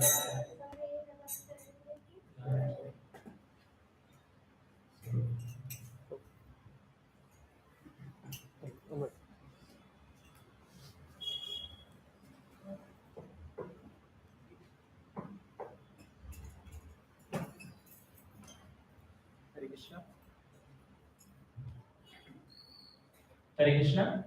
Hare Krishna.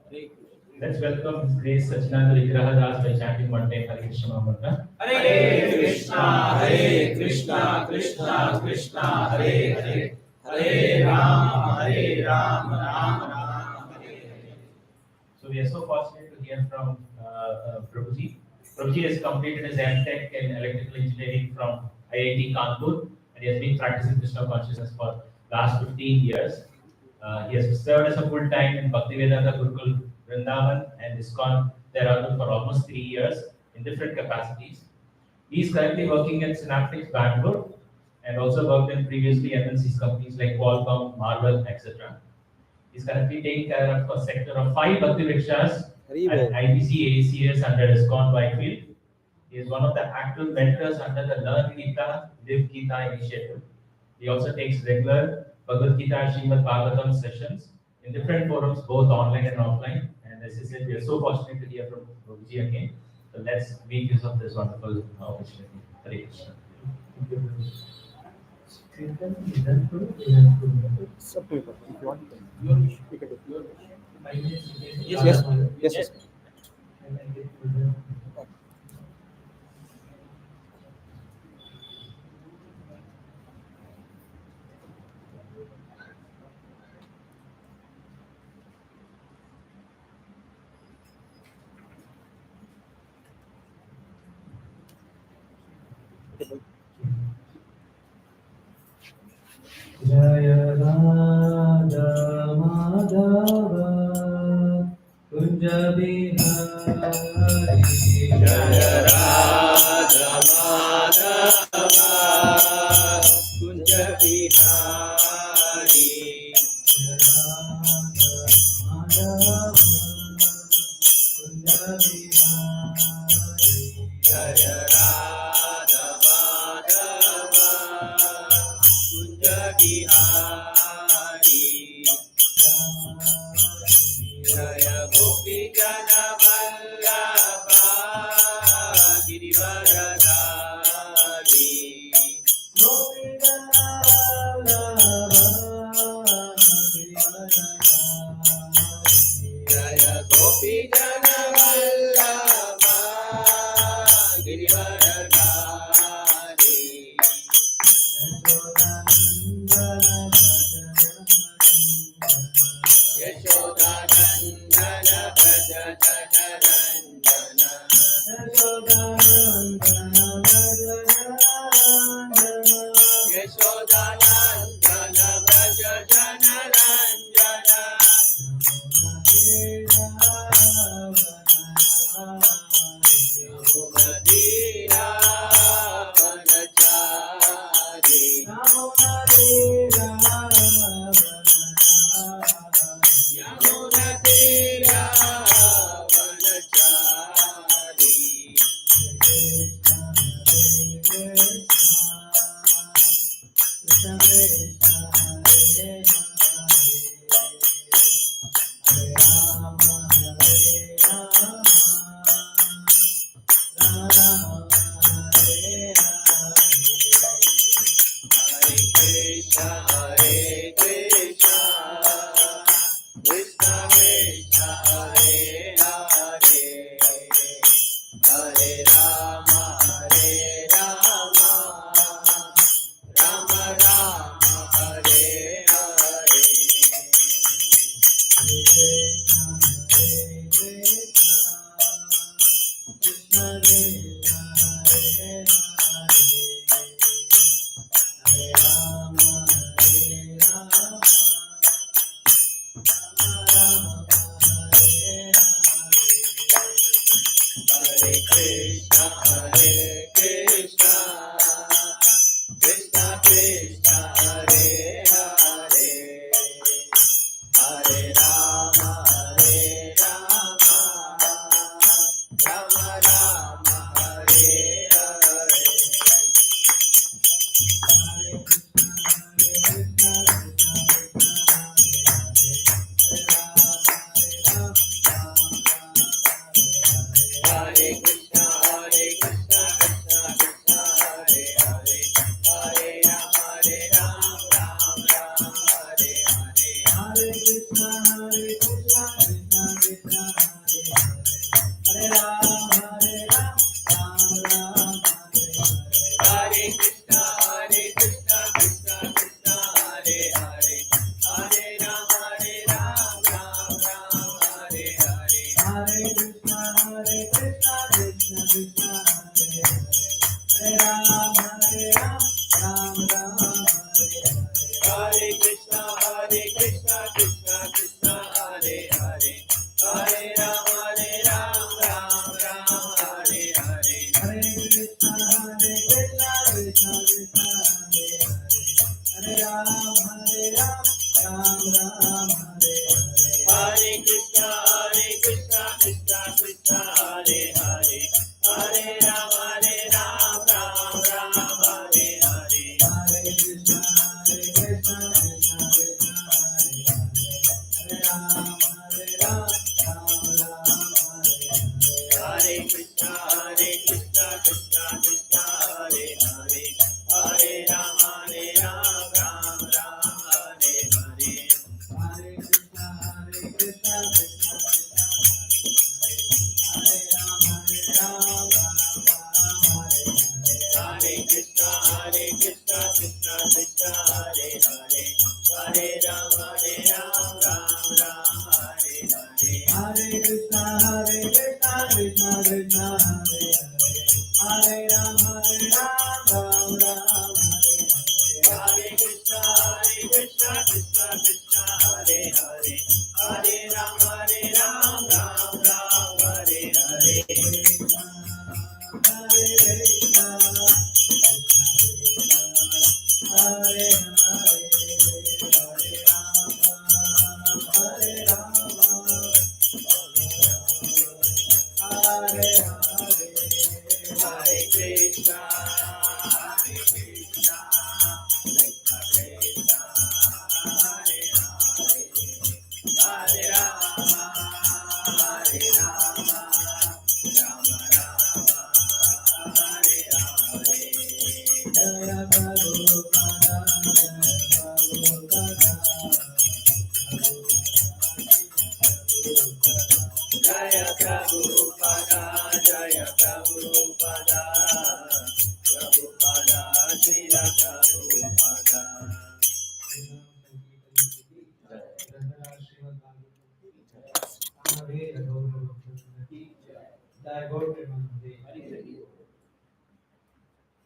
Let's welcome His Grace Sachidananda Vigraha Das by chanting one time Hare Krishna Mantra. Hare Krishna, Hare Krishna, Krishna Krishna, Hare Hare, Hare Rama, Rama Rama, Hare Hare. So we are so fortunate to hear from Prabhuji. Prabhuji has completed his M.Tech in electrical engineering from IIT Kanpur, and he has been practicing Krishna consciousness for last 15 years. He has served as a full-time in Bhaktivedanta Gurukul Vrindavan and ISKCON thereafter for almost 3 years in different capacities. He is currently working at Synaptics Bangalore and also worked in previously MNCs companies like Qualcomm, Marvell, etc. He is currently taking care of a sector of 5 Bhakti Rickshaws at IBC ACS under ISKCON Whitefield. He is one of the active mentors under the Learn Gita, Live Gita initiative. He also takes regular Bhagavad Gita Srimad Bhagavatam sessions in different forums, both online and offline. And as I said, we are so fortunate to hear from Prabhuji again. So let's make use of this wonderful opportunity. Hare Krishna. Yes. Jaya Radha Madhava Kunja Bihari Jaya Radha Madhava Kunja Bihari Jaya Radha Madhava Kunja Bihari Jaya Gopi Jana Vallabha Girivaradari Gopi Jana Vallabha Girivaradari Jaya Gopi Jana Vallabha Girivaradari Yashodanandana Braja Janaranjana Yashodanandana Braja Janaranjana Yashodanandana Braja Janaranjana Yamunadira Vanachari Yamunadira Yamunadira Vanachari Hare Rama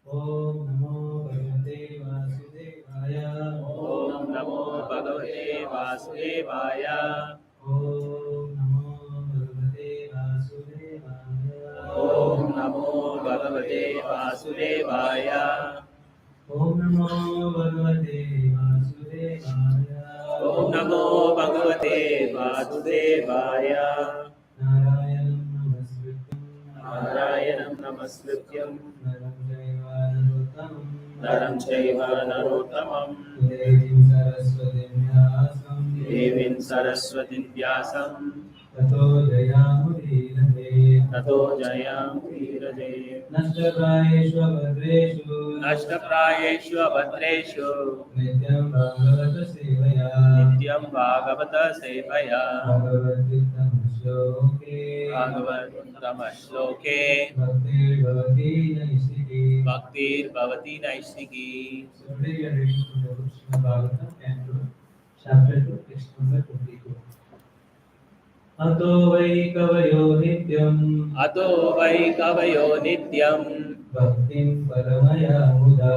Om Namo Bhagavate Vasudevaya. Om Namo Bhagavate Vasudevaya. Om Namo Bhagavate Vasudevaya. Om Namo Bhagavate Vasudevaya. Om Namo Bhagavate Vasudevaya. Om Namo Bhagavate Vasudevaya. Narayanam Namaskrityam. Narayanam Namaskrityam. Naram Chaiva Narottamam. Naram Chaiva Narottamam. Devim Devim Saraswatim Vyasam. Saraswati Vyasam. Tato Jayamudinate. Tato Jayam Kirade. Nashtaprayeshu Bhadreshu. Nashtaprayeshu Abhadreshu. Nityam Bhagavata Sevaya. Nityam Bhagavata Sevaya. Bhagavad Bhagavatam Shloke. Bhakti Bhavati Naistiki. Bhaktir Bhavati Naistiki. So today we are reading from the book Srimad Bhagavatam, Canto Chapter 2, text number 22. Ato vai kavayo nityam. Ato vai kavayo nityam. Bhaktim paramaya muda.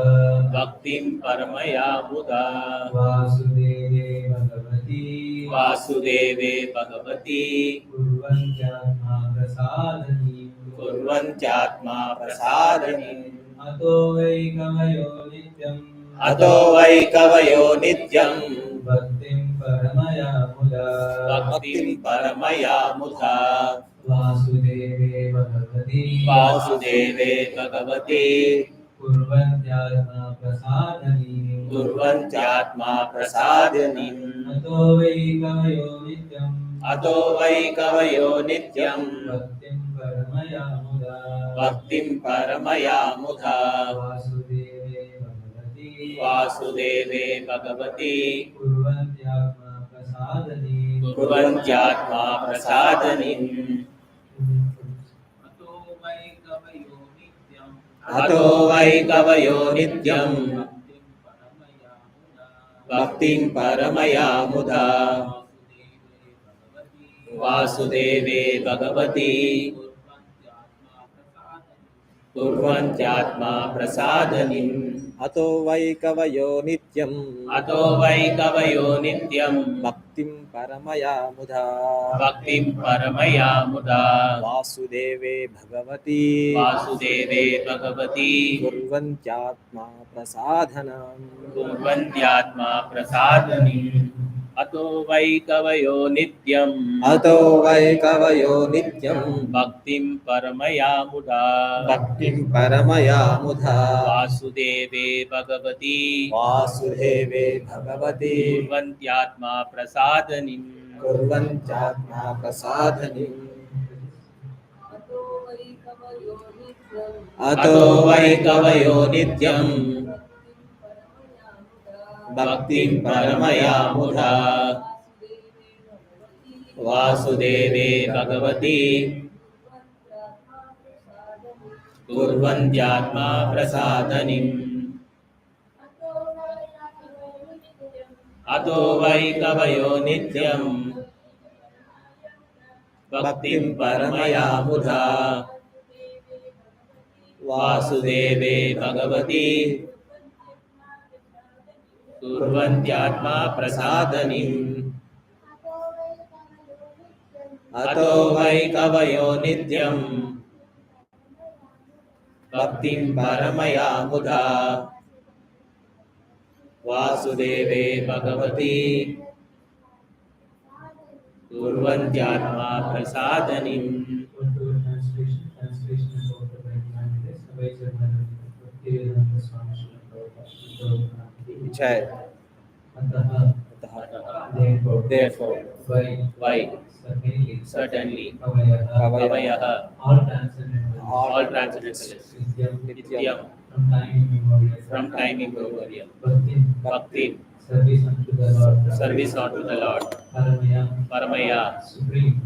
Bhaktim paramaya muda. Vasudeve Bhagavati. Vasudeve Bhagavati. Kurvantyatma prasadani. Kurvantyatma prasadani. Ato vai kavayo nityam. Ato vai kavayo nityam. Bhaktim paramaya muda. Bhaktim paramaya muda. Vasudeve Bhagavati. Vasudeve Bhagavati. Kurvantyatma prasadani. Kurvantyatma prasadani. Ato vai kavayo nityam. Ato vai kavayo nityam. Bhaktim paramaya muda. Bhaktim paramaya muda. Vasudeve Bhagavati. Vasudeve Bhagavati. Kurvantyatma prasadani. Kurvantyatma prasadani. Ato vai kavayo nityam. Bhaktim paramaya muda. Vasudeve Bhagavati. कुर्वन्त्यात्मा प्रसादनिम् अतो वै कवयो नित्यम् अतो वै कवयो नित्यम् भक्तिं परमया मुधा भक्तिं परमया मुदा वासुदेवे भगवती वासुदेवे भगवती कुर्वन्त्यात्मा प्रसाधनम् कुर्वन्त्यात्मा प्रसादनिम् अतो वै कवयो नित्यम् अतो वै कवयो नित्यम् भक्तिं परमया मुदा भक्तिं परमया मुधा वासुदेवे भगवती वासुदेवे भगवती कुर्वन्त्यात्मा प्रसादनिम् कुर्वन्त्यात्मा प्रसाधनीम् अतो वै कवयो नित्यम् भक्तिं परमया मुदा वासुदेवे भगवती कुर्वन्त्यात्मा प्रसादनिम् अतो वै कवयो नित्यम् भक्तिं परमया मुदा वासुदेवे भगवती कुर्वन्त्यात्मा प्रसादनिम् अतो वै कवयो नित्यम् भक्तिं परमया मुदा वासुदेवे भगवती कुर्वन्त्यात्मा प्रसादनिम् जय therefore Why? Certainly. कवयः All transcendentalists. Nityam. From time immemorial. Bhakti. Service unto the Lord. Service unto the Lord. Paramaya. Supreme.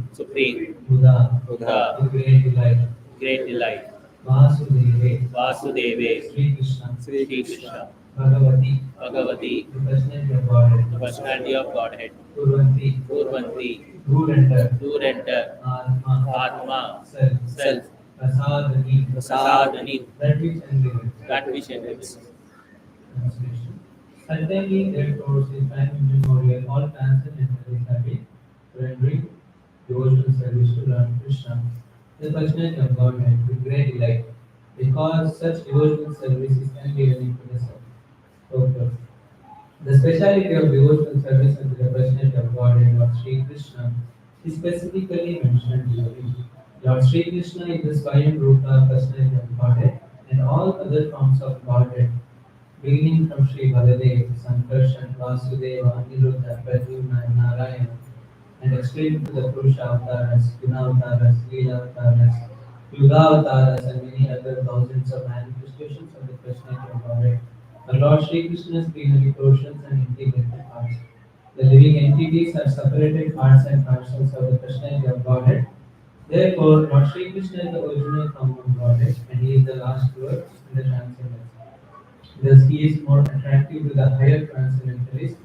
Buddha. Buddha. The great delight. Great delight. Vasudeve. Sri Sri Krishna. Bhagavati. Bhagavati. The personality of Godhead. The personality of Godhead. Purvanti. Do render. Atma. Self. Prasadani. That which enriches. Translation. Certainly, therefore, since time immemorial, all transcendentalists have been rendering devotional service to Lord Krishna, the personality of Godhead, with great delight, because such devotional service is ungiven to the self. The speciality of devotional service unto the personality of Godhead, Lord Sri Krishna, is specifically mentioned below. Lord Sri Krishna is the Swayam Rupa personality of Godhead, and all other forms of Godhead, beginning from Sri Baladev, Sankarshan, Vasudeva, Aniruddha, Pradyumna, and Narayana, and extending to the Purusha avatars, Guna avatars, Leela avatars, Yuga avatars, and many other thousands of manifestations of the personality of Godhead. The Lord Sri Krishna's plenary portions and integrated parts. The living entities are separated parts and parcels of the personality of Godhead. Therefore, Lord Sri Krishna is the original form of Godhead, and he is the last word in the transcendence. Thus, he is more attractive to the higher transcendentalists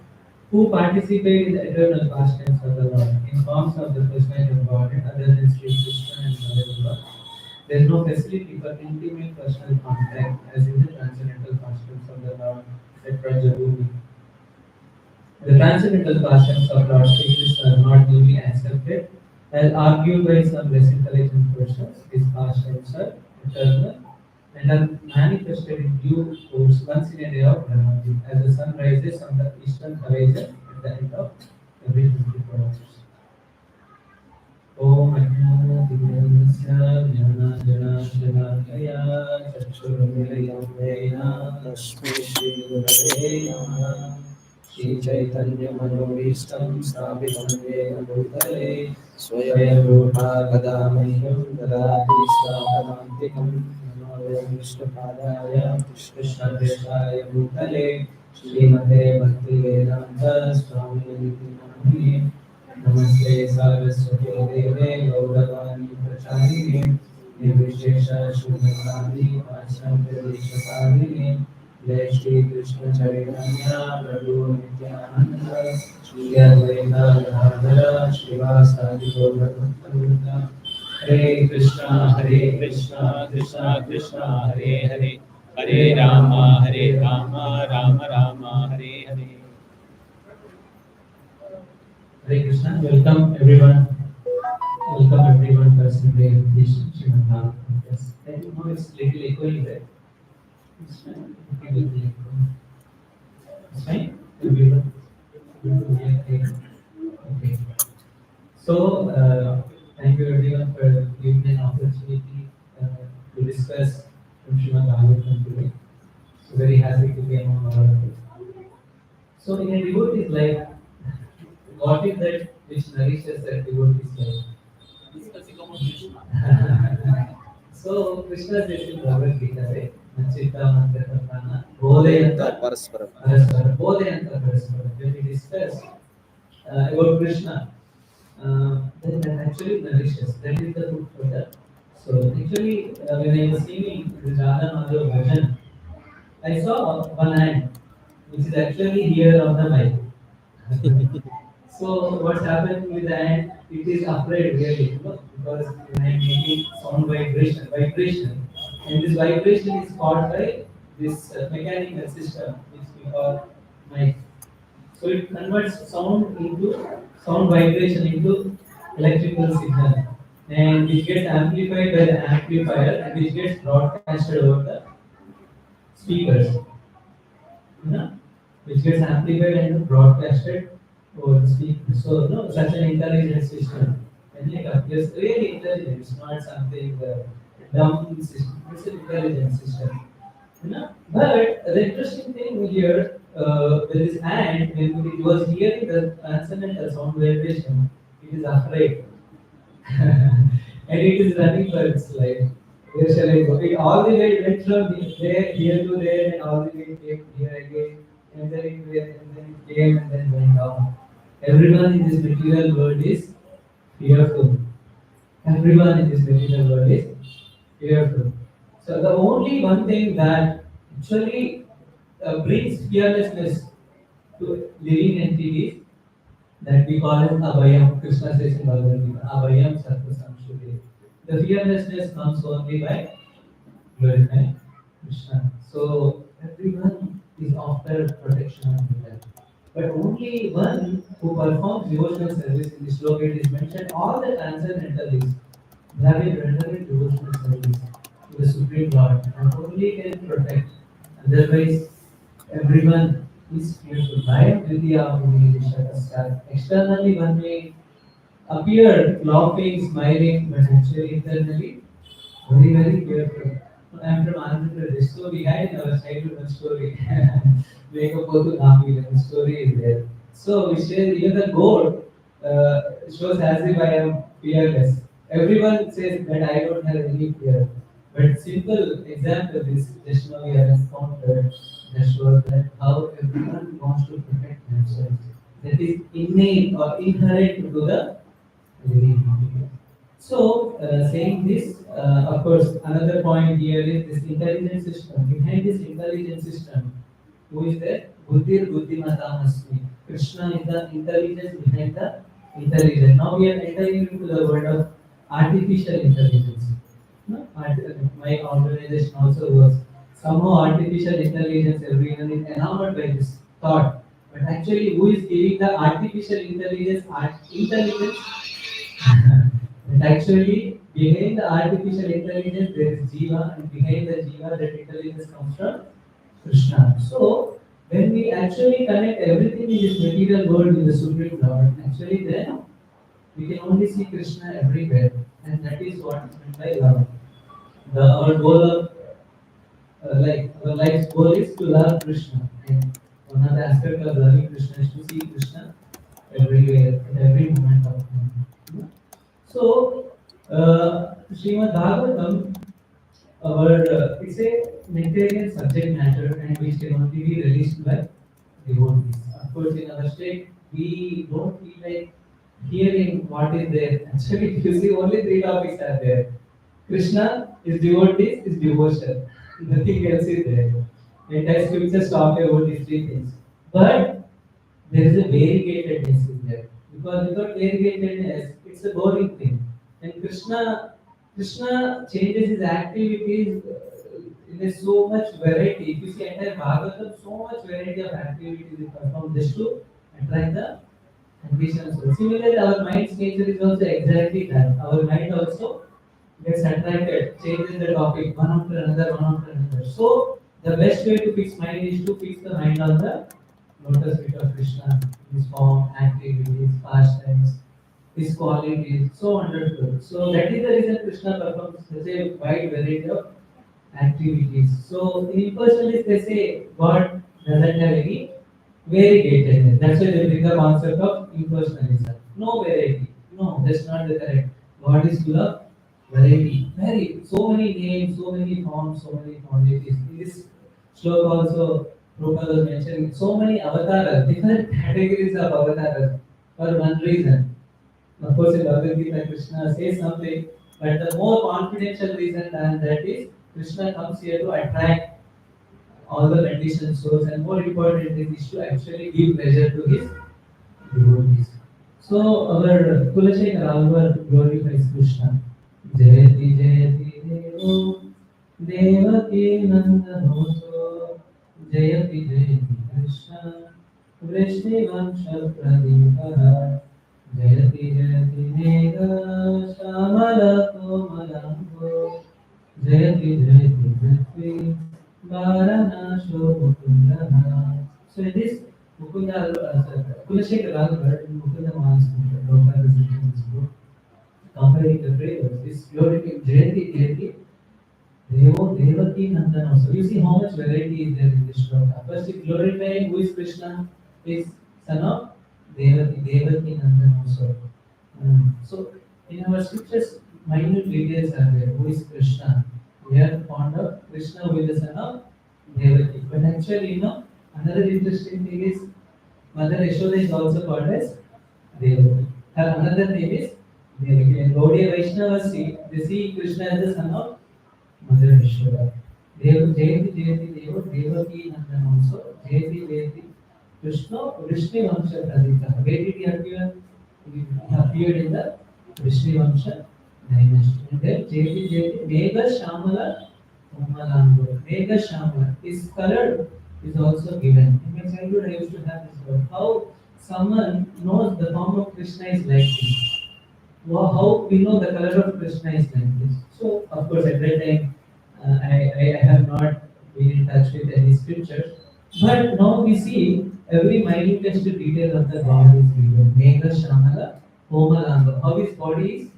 who participate in the eternal pastimes of the Lord in forms of the personality of Godhead other than Sri Krishna and Madhava. There is no facility for intimate personal contact as in the transcendental pastimes of the Lord at Prajabhumi. The transcendental pastimes of Lord Sri Krishna are not newly accepted, as argued by some less intelligent persons. His pastimes are eternal and are manifested in due course once in a day of Brahmati, as the sun rises on the eastern horizon at the end of every 24 hours. Om Ajnana Jnana Chakshurumiliyam Vena Tasmai Shri Gurave Namaha Shri Chaitanya Manobhishtam Sthapitam Yena Bhutale Swayam Rupa Kadamahyam Dadati Swapadantikam Vishnupadaya Krishna Deshaya Bhutale Srimate Bhakti Vedanta Swami Niti Namaste Saraswati Deve Gauravani Pracharine Nirvishesha Shubhakari Ashram Pradeshasarine Jai Shri Krishna Chaitanya Prabhu Nityananda Shri Advaita Gadadhara Shivasadi Gaurabhakta Hare Krishna, Hare Krishna, Krishna Krishna, Hare Hare, Hare Rama, Hare Rama, Rama Rama, Hare Hare. Hare Krishna. Welcome everyone. Welcome everyone personally. This Srimad Bhagavatam. Yes. I know it's little echoing there. It's fine. Okay, little echo. It's fine. Everyone. Okay. So, thank you everyone for giving me an opportunity to discuss from Srimad Bhagavatam today. So very happy to be among all of you. So in a devotee's life, what is that which nourishes that devotee's life? Discussing about Krishna. So Krishna says in Bhagavad Gita, right? Chitta Manta Kartana Bodhayanta Paraspara. Paraspara. Bodhayanta Paraspara. When we discuss about Krishna, then that actually nourishes. That is the food for that. So actually, when I was singing the Radha Madhav version, I saw one hand, which is actually here on the mic. So what's happened with the hand? It is afraid really, because when I'm making sound vibration, and this vibration is caused by this mechanical system which we call mic. So it converts sound vibration into electrical signal, and which gets amplified by the amplifier, and which gets broadcasted over the speakers, which gets amplified and broadcasted over the speaker. So, such an intelligent system, and like appears really intelligent. It's not something dumb system. It's an intelligent system. But the interesting thing here, with this ant, when it was hearing the transcendental sound vibration, it is afraid. And it is running for its life. Where shall I go? It all the way went from there, here to there, and all the way came here again, and then it went, and then it came, and then went down. Everyone in this material world is fearful. Everyone in this material world is fearful. So the only one thing that actually brings fearlessness to living entities, that we call it abhayam. Krishna says in Bhagavad Gita, abhayam sattva samshuddhi. The fearlessness comes only by glorifying Krishna. So everyone is after protection of the life. But only one who performs devotional service in this location is mentioned. All the transcendentalists, they have been rendering devotional service to the Supreme Lord, and only can protect. Otherwise, everyone is fearful. Bhayam vidya muni. Externally, one may appear laughing, smiling, but actually internally very, very fearful. I am from Andhra Pradesh, so we had in our childhood one story. Mekapotu Nami, the story is there. So we say even the goat shows as if I am fearless. Everyone says that I don't have any fear. But simple example is just now we have encountered that shows that how everyone wants to protect themselves. That is innate or inherent to the living entity. So, saying this, of course, another point here is this intelligent system. Behind this intelligent system, who is there? Buddhir Buddhimatam Asmi. Krishna is the intelligence behind the intelligence. Now we are entering into the world of artificial intelligence. No? My organization also works. Somehow artificial intelligence, everyone is enamored by this thought. But actually, who is giving the artificial intelligence? Intelligence. And actually, behind the artificial intelligence, there is Jiva, and behind the Jiva, that intelligence comes from Krishna. So, when we actually connect everything in this material world with the Supreme Lord, actually then we can only see Krishna everywhere, and that is what is meant by love. Our goal of our life's goal is to love Krishna, and one of the aspects of loving Krishna is to see Krishna everywhere, at every moment of time. So, Srimad Bhagavatam, it's a nectarian subject matter, and which can only be released by devotees. Of course, in our state, we don't feel like hearing what is there. Actually, if you see, only three topics are there. Krishna is devotees, is devotion. Nothing else is there. Entire scriptures talk about these three things. But there is a variegatedness in there. Because without variegatedness, it's a boring thing. And Krishna changes his activities in a so much variety. If you see entire Bhagavatam, so much variety of activities he performs just to attract the ambition soul. Similarly, our mind's nature is also exactly that. Our mind also gets attracted, changes the topic one after another, one after another. So the best way to fix mind is to fix the mind on the lotus feet of Krishna, his form, activities, pastimes, his qualities, so wonderful. So that is the reason Krishna performs such a wide variety of activities. So in impersonalists they say God doesn't have any variegatedness. That's why they bring the concept of impersonalism. No variety. No, that's not the correct. God is full of variety. Very so many names, so many forms, so many quantities. In this sloka also Prabhupada was mentioning so many avatars, different categories of avatars for one reason. Of course, in Bhagavad Gita, Krishna says something, but the more confidential reason than that is Krishna comes here to attract all the conditioned souls, and more important is to actually give pleasure to his devotees. So our Kulashekar Alvar glorifies Krishna. Jayati Jayati Devo Devaki Nandanoso Jayati Jayati Krishna Vrishnivansha Pradipara Jayati Jayati Mega Shamala Komalambo Jayati Jayati Prithvi Varanasho Mukundana. So in this Mukunda, Kulashekar Alvar in Mukunda Mahasantra, Prabhupada has written this book, comparing the prayers, this glorification, Jayati Jayati Devo Devaki Nandana. So you see how much variety is there in this shloka. First, it glorifying who is Krishna, is son of Devaki, Devaki Nandana also. So in our scriptures, minute details are there. Who is Krishna? We are fond of Krishna who is the son of Devaki. But actually, another interesting thing is Mother Yashoda is also called as Devaki. Her another name is Devaki. And Gaudiya Vaishnavas see, they see Krishna as the son of Mother Yashoda. Jayati Jayati Devo Devaki Nandan also. Jayati Jayati Krishna Vrishni Vamsha Pradita. Where did he appear? He appeared in the Vrishni Vamsha dynasty. And then Jayati Jayati Mega Shamala Umalango. Mega Shamala. His color is also given. In my childhood, I used to have this word. How someone knows the form of Krishna is like this. How we know the color of Krishna is like this. So, of course, at that time, I have not been in touch with any scriptures. But now we see every minutest detail of the God is given. Mega Shamala Komalanga. How his body is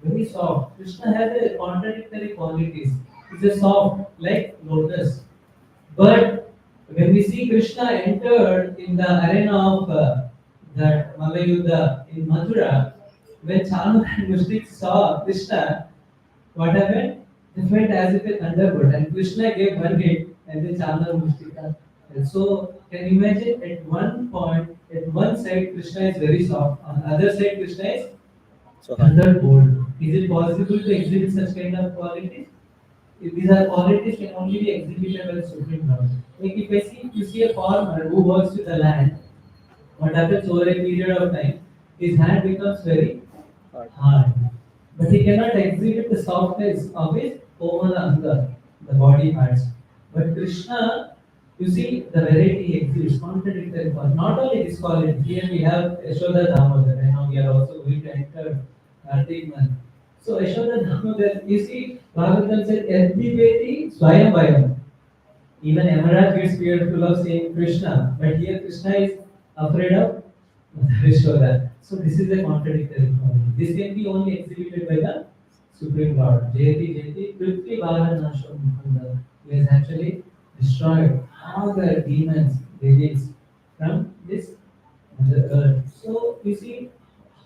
very soft. Krishna has a contradictory qualities. He's a soft, like lotus. But when we see Krishna entered in the arena of that Malayuddha in Mathura, when Chandra and Mushrik saw Krishna, what happened? They felt as if a thunderbolt, and Krishna gave one hit, and then Chandra and Mushrik. And so, can you imagine at one point, at one side Krishna is very soft, on the other side Krishna is So thunderbolt. Is it possible to exhibit such kind of qualities? If these are qualities can only be exhibited by the Supreme Lord. Like if you see a farmer who works with the land, what happens over a period of time, his hand becomes very hard. But he cannot exhibit the softness of his Komala Anga, the body parts. But Krishna, you see the variety he exhibits, contradictory qualities. Not only this quality, here we have Yashoda Damodar, and now we are also going to enter Kartik month. So Yashoda Damodar, you see, Bhagavatam said, Yadvipeti Swayam Vayam. Even Yamaraj gets fearful of saying Krishna, but here Krishna is afraid of Yashoda. So this is a contradictory quality. This can be only exhibited by the Supreme Lord. Jayati Jayati Prithvi Varanasho Mukunda. He has actually destroyed all the demons, devils from this earth. So you see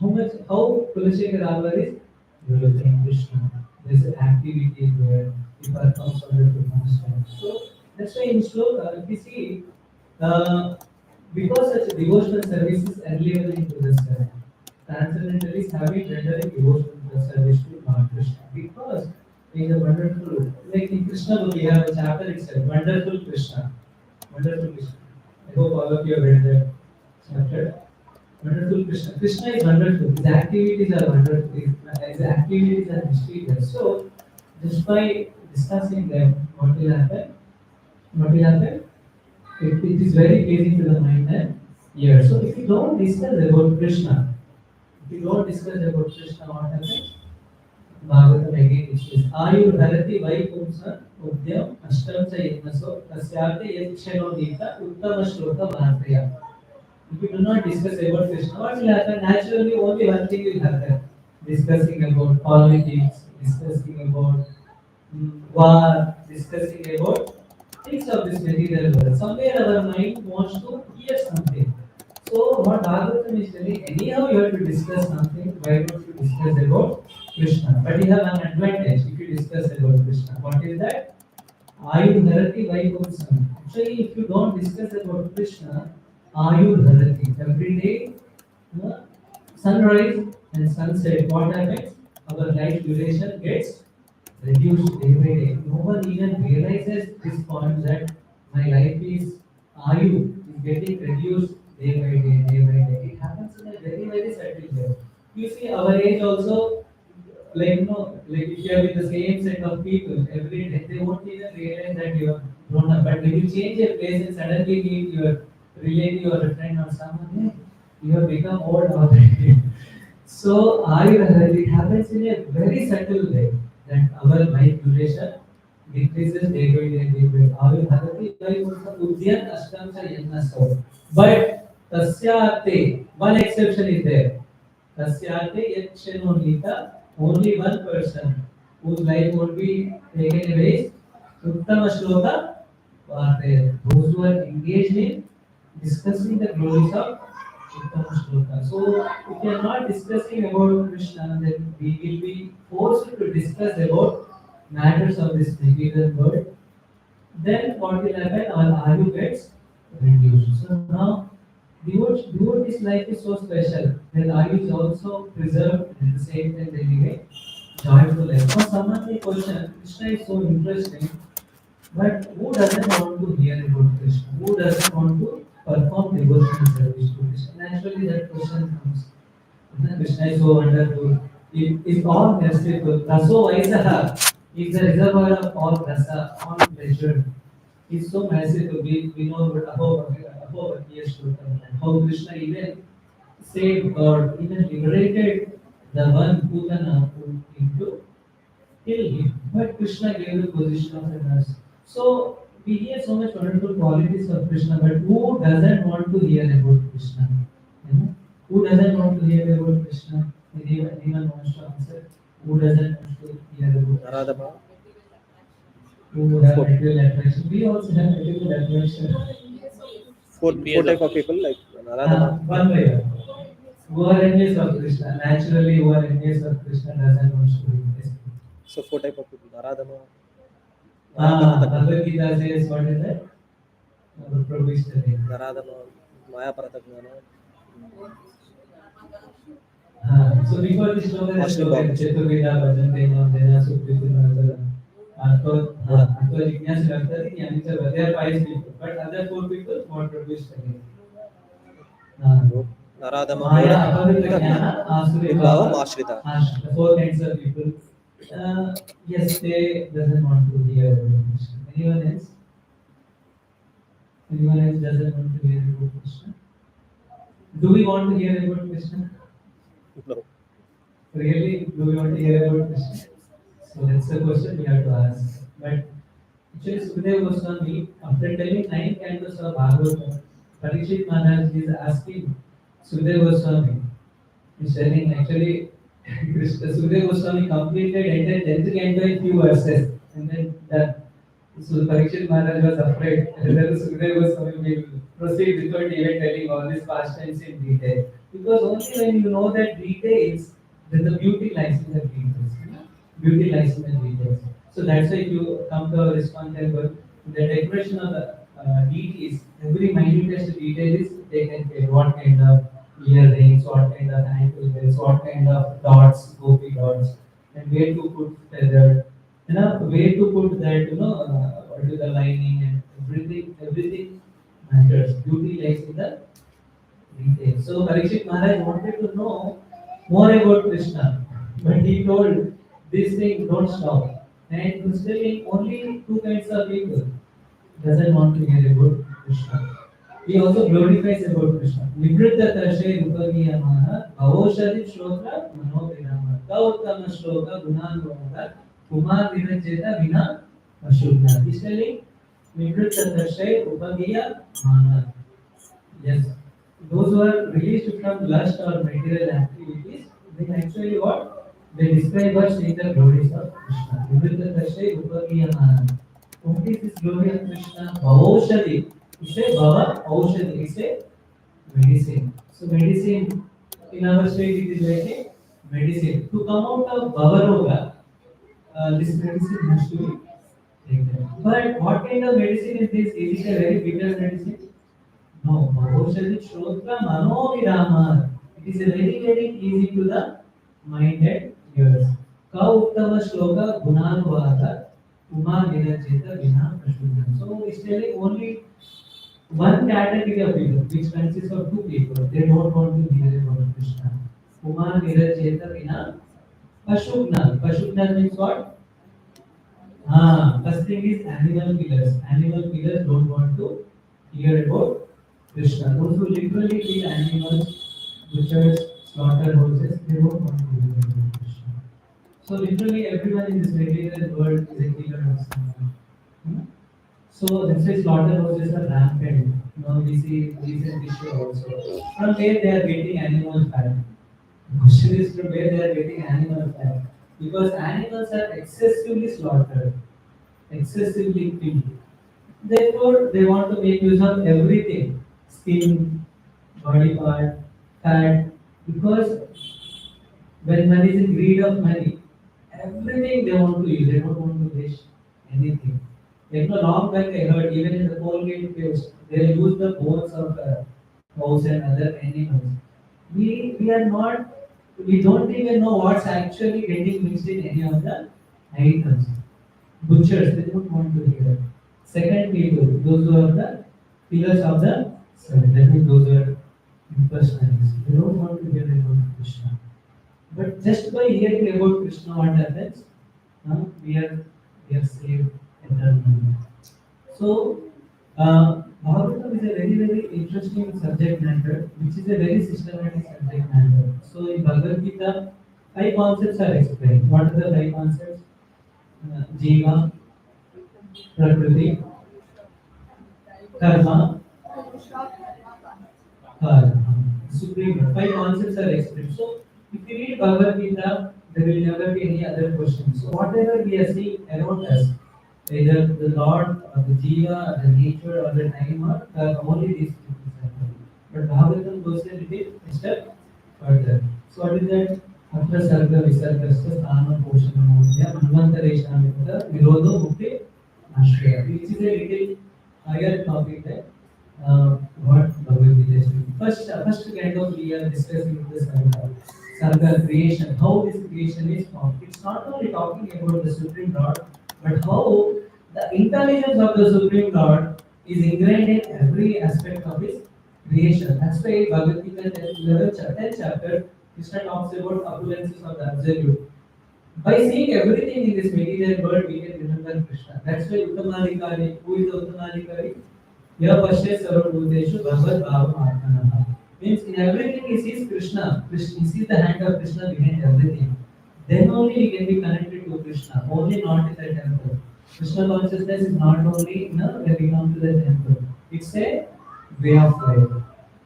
how Kulashekar Alvar is developing Krishna. There's an activity there. He performs wonderful pastimes. So that's why in Shloka, if you see, because such devotional services earlier into the sky, transcendentalists have been rendering devotional service to Lord Krishna. Because he is a wonderful, like in Krishna book, we have a chapter itself, Wonderful Krishna. Wonderful Krishna. I hope all of you have read that chapter. Wonderful Krishna. Krishna is wonderful. His activities are wonderful. His activities are mysterious. So, just by discussing them, what will happen? What will happen? It is very pleasing to the mind and ear. So, if you don't discuss about Krishna, if you don't discuss about Krishna, what happens? Bhagavatam again it says, Ayu Bharati Vaikumsa Udyam Ashtam Cha Yagnaso Tasyate Yakshano Nita Uttama Shloka Bhartaya. If you do not discuss about Krishna, what will happen? Naturally, only one thing will happen. Discussing about politics, discussing about war, discussing about things of this material world. Somewhere our mind wants to hear something. So what Bhagavatam is telling, anyhow you have to discuss something, why don't you discuss about Krishna? But you have an advantage if you discuss about Krishna. What is that? Ayu Dharati Vaikumsam. Actually, if you don't discuss about Krishna, Ayu Dharati. Every day, sunrise and sunset, what happens? Our life duration gets reduced day by day. No one even realizes this point that my life is Ayu is getting reduced day by day, day by day. It happens in a very, very subtle way. You see, our age also, like if you are with the same set of people every day, they won't even realize that you are grown up. But when you change your place and suddenly meet your relative or a friend or someone, hey, you have become old already. So it happens in a very subtle way that our life duration decreases day by day, day by day. Ayurveda life also Udyan Ashtamcha Yanaso. But Tasyate, one exception is there. Tasyate Yakshanonita, only one person whose life would be taken away. Uttama Shloka Varte. Those who are engaged in discussing the glories of Uttama Shloka. So, if we are not discussing about Krishna, then we will be forced to discuss about matters of this material world. Then what will happen? Our Ayu gets reduced. So now devotee's life is so special. Their Ayu is also preserved at the same time they live a joyful life. Now someone may question, Krishna is so interesting, but who doesn't want to hear about Krishna? Who doesn't want to perform devotional service to Krishna? Naturally that question comes. Krishna is so wonderful. It is all merciful. Raso Vaisaha is the reservoir of all rasa, all pleasure. He's so merciful. We know about above how Krishna even saved God, even liberated the one who can put into kill him. But Krishna gave the position of a nurse. So we hear so much wonderful qualities of Krishna, but who doesn't want to hear about Krishna? You know? Who doesn't want to hear about Krishna? Anyone wants to answer? Who doesn't want to hear about Krishna? Naradama. Who have material attraction? We also have material attraction. Four type of people like Naradama. One by one. Who are enemies of Krishna? Naturally, who are enemies of Krishna doesn't want to be this. So four type of people. Naradama. Bhagavad Gita says, what is that? Prabhu is telling. Naradama. Maya Paratajnana. So before this slogan, Cheturveda, Bhajantena, Dena, Sukriti, Atho Jignas, Rantari, Yanicha, they are five people. But other four people, what Prabhu is telling. Naradama. Maya, Apavitra Jnana, Viplava, Ashrita. The four kinds of people. Yes, they doesn't want to hear about Krishna. Anyone else? Anyone else doesn't want to hear about Krishna? Do we want to hear about Krishna? No. Really? Do we want to hear about Krishna? So that's the question we have to ask. But actually, Sukadeva Goswami, after telling 9 cantos of Bhagavatam, Parikshit Maharaj is asking Sukadeva Goswami. He's telling actually, Sukadeva Goswami completed entire 10th canto in few verses, and then done. So Parikshit Maharaj was afraid whether Sukadeva Goswami will proceed without even telling all these pastimes in detail. Because only when you know that details, then the beauty lies in the details. Beauty lies in the details. So that's why if you come to our ISKCON temple, the decoration of the deities, every minutest detail is taken care. What kind of earrings, what kind of ankle bells, what kind of dots, gopi dots, and where to put feather, where to put that, what is the lining and everything matters. Beauty lies in the details. So Parikshit Maharaj wanted to know more about Krishna, but he told this thing don't stop. And considering only two kinds of people doesn't want to hear about Krishna. He also glorifies about Krishna. Nivritta Tashe Rupagiyamaha Bhavoshadi Shloka Manovirama Gauttama Shloka Gunanvamada Kumar Vinajeta Vina Ashubna. He's telling Nivritta Tashe Rupagiyamaha. Yes. Those who are released from lust or material activities, they actually what? They describe us in the glories of Krishna. Nivritta Tashe Rupagiyamaha. What is this glory of Krishna? Bhavoshadi. It's a Bhava Aushadi. It's a medicine. So medicine in our state it is like a medicine. To come out of Bhava Roga, this medicine has to be taken. But what kind of medicine is this? Is it a very bitter medicine? No. Bhavoshadi Shrotra Manovirama. It is a very easy to the mind and ears. Ka Uttama Shloka Gunanuvada Uma Vinajita Vina Prashuddham. So it's telling only one category of people, which consists of two people, they don't want to hear about Krishna. Uma Nirajeta Vina Pashupna. Pashupna means what? First thing is animal killers. Animal killers don't want to hear about Krishna. Those who literally kill animals, butchers, slaughterhouses, they don't want to hear about Krishna. So literally everyone in this material world is a killer of someone. Hmm? So that's why slaughterhouses are rampant. Now we see recent issue also. From where they are getting animal fat? The question is from where they are getting animal fat. Because animals are excessively slaughtered, excessively killed. Therefore, they want to make use of everything, skin, body part, fat, because when money is in greed of money, everything they want to use, they don't want to waste anything. Like no long back I heard, even in the Colgate paste, they use the bones of cows and other animals. We are not, we don't even know what's actually getting mixed in any of the items. Butchers, they don't want to hear. Second people, those who are the pillars of the sun, that means those who are impersonalists, they don't want to hear about Krishna. But just by hearing about Krishna, what happens? We are saved eternally. So, Bhagavatam is a very interesting subject matter, which is a very systematic subject matter. So, in Bhagavad Gita, 5 concepts are explained. What are the 5 concepts? Jiva, Prakriti, Karma, Karma. Supreme. 5 concepts are explained. So, if you read Bhagavad Gita, there will never be any other questions. So, whatever we are seeing around us, either the Lord, or the Jiva, the nature, or the time, or only these things happen. But Bhagavatam goes a little step further. So, what is that? Atra Sarga Visargasya Stana Poshana Mudya Manvantareshana Virodo Mukti Ashraya. Which is a little higher topic that what Bhagavad Gita is doing. First kind of we are discussing the Sarga creation, how this creation is formed. It's not only talking about the Supreme Lord, but how the intelligence of the Supreme Lord is ingrained in every aspect of his creation. That's why Bhagavad Gita 10th chapter, Krishna talks about opulences of the Absolute. By seeing everything in this material world, we can remember Krishna. That's why Uttamadhikari, who is the Uttamadhikari? Ya Pashe Sarvabhuteshu Bhagavad Bhavamatmanaha. Means in everything he sees Krishna. He sees the hand of Krishna behind everything. Then only we can be connected to Krishna, only not in the temple. Krishna consciousness is not only when we come to the temple. It's a way of life.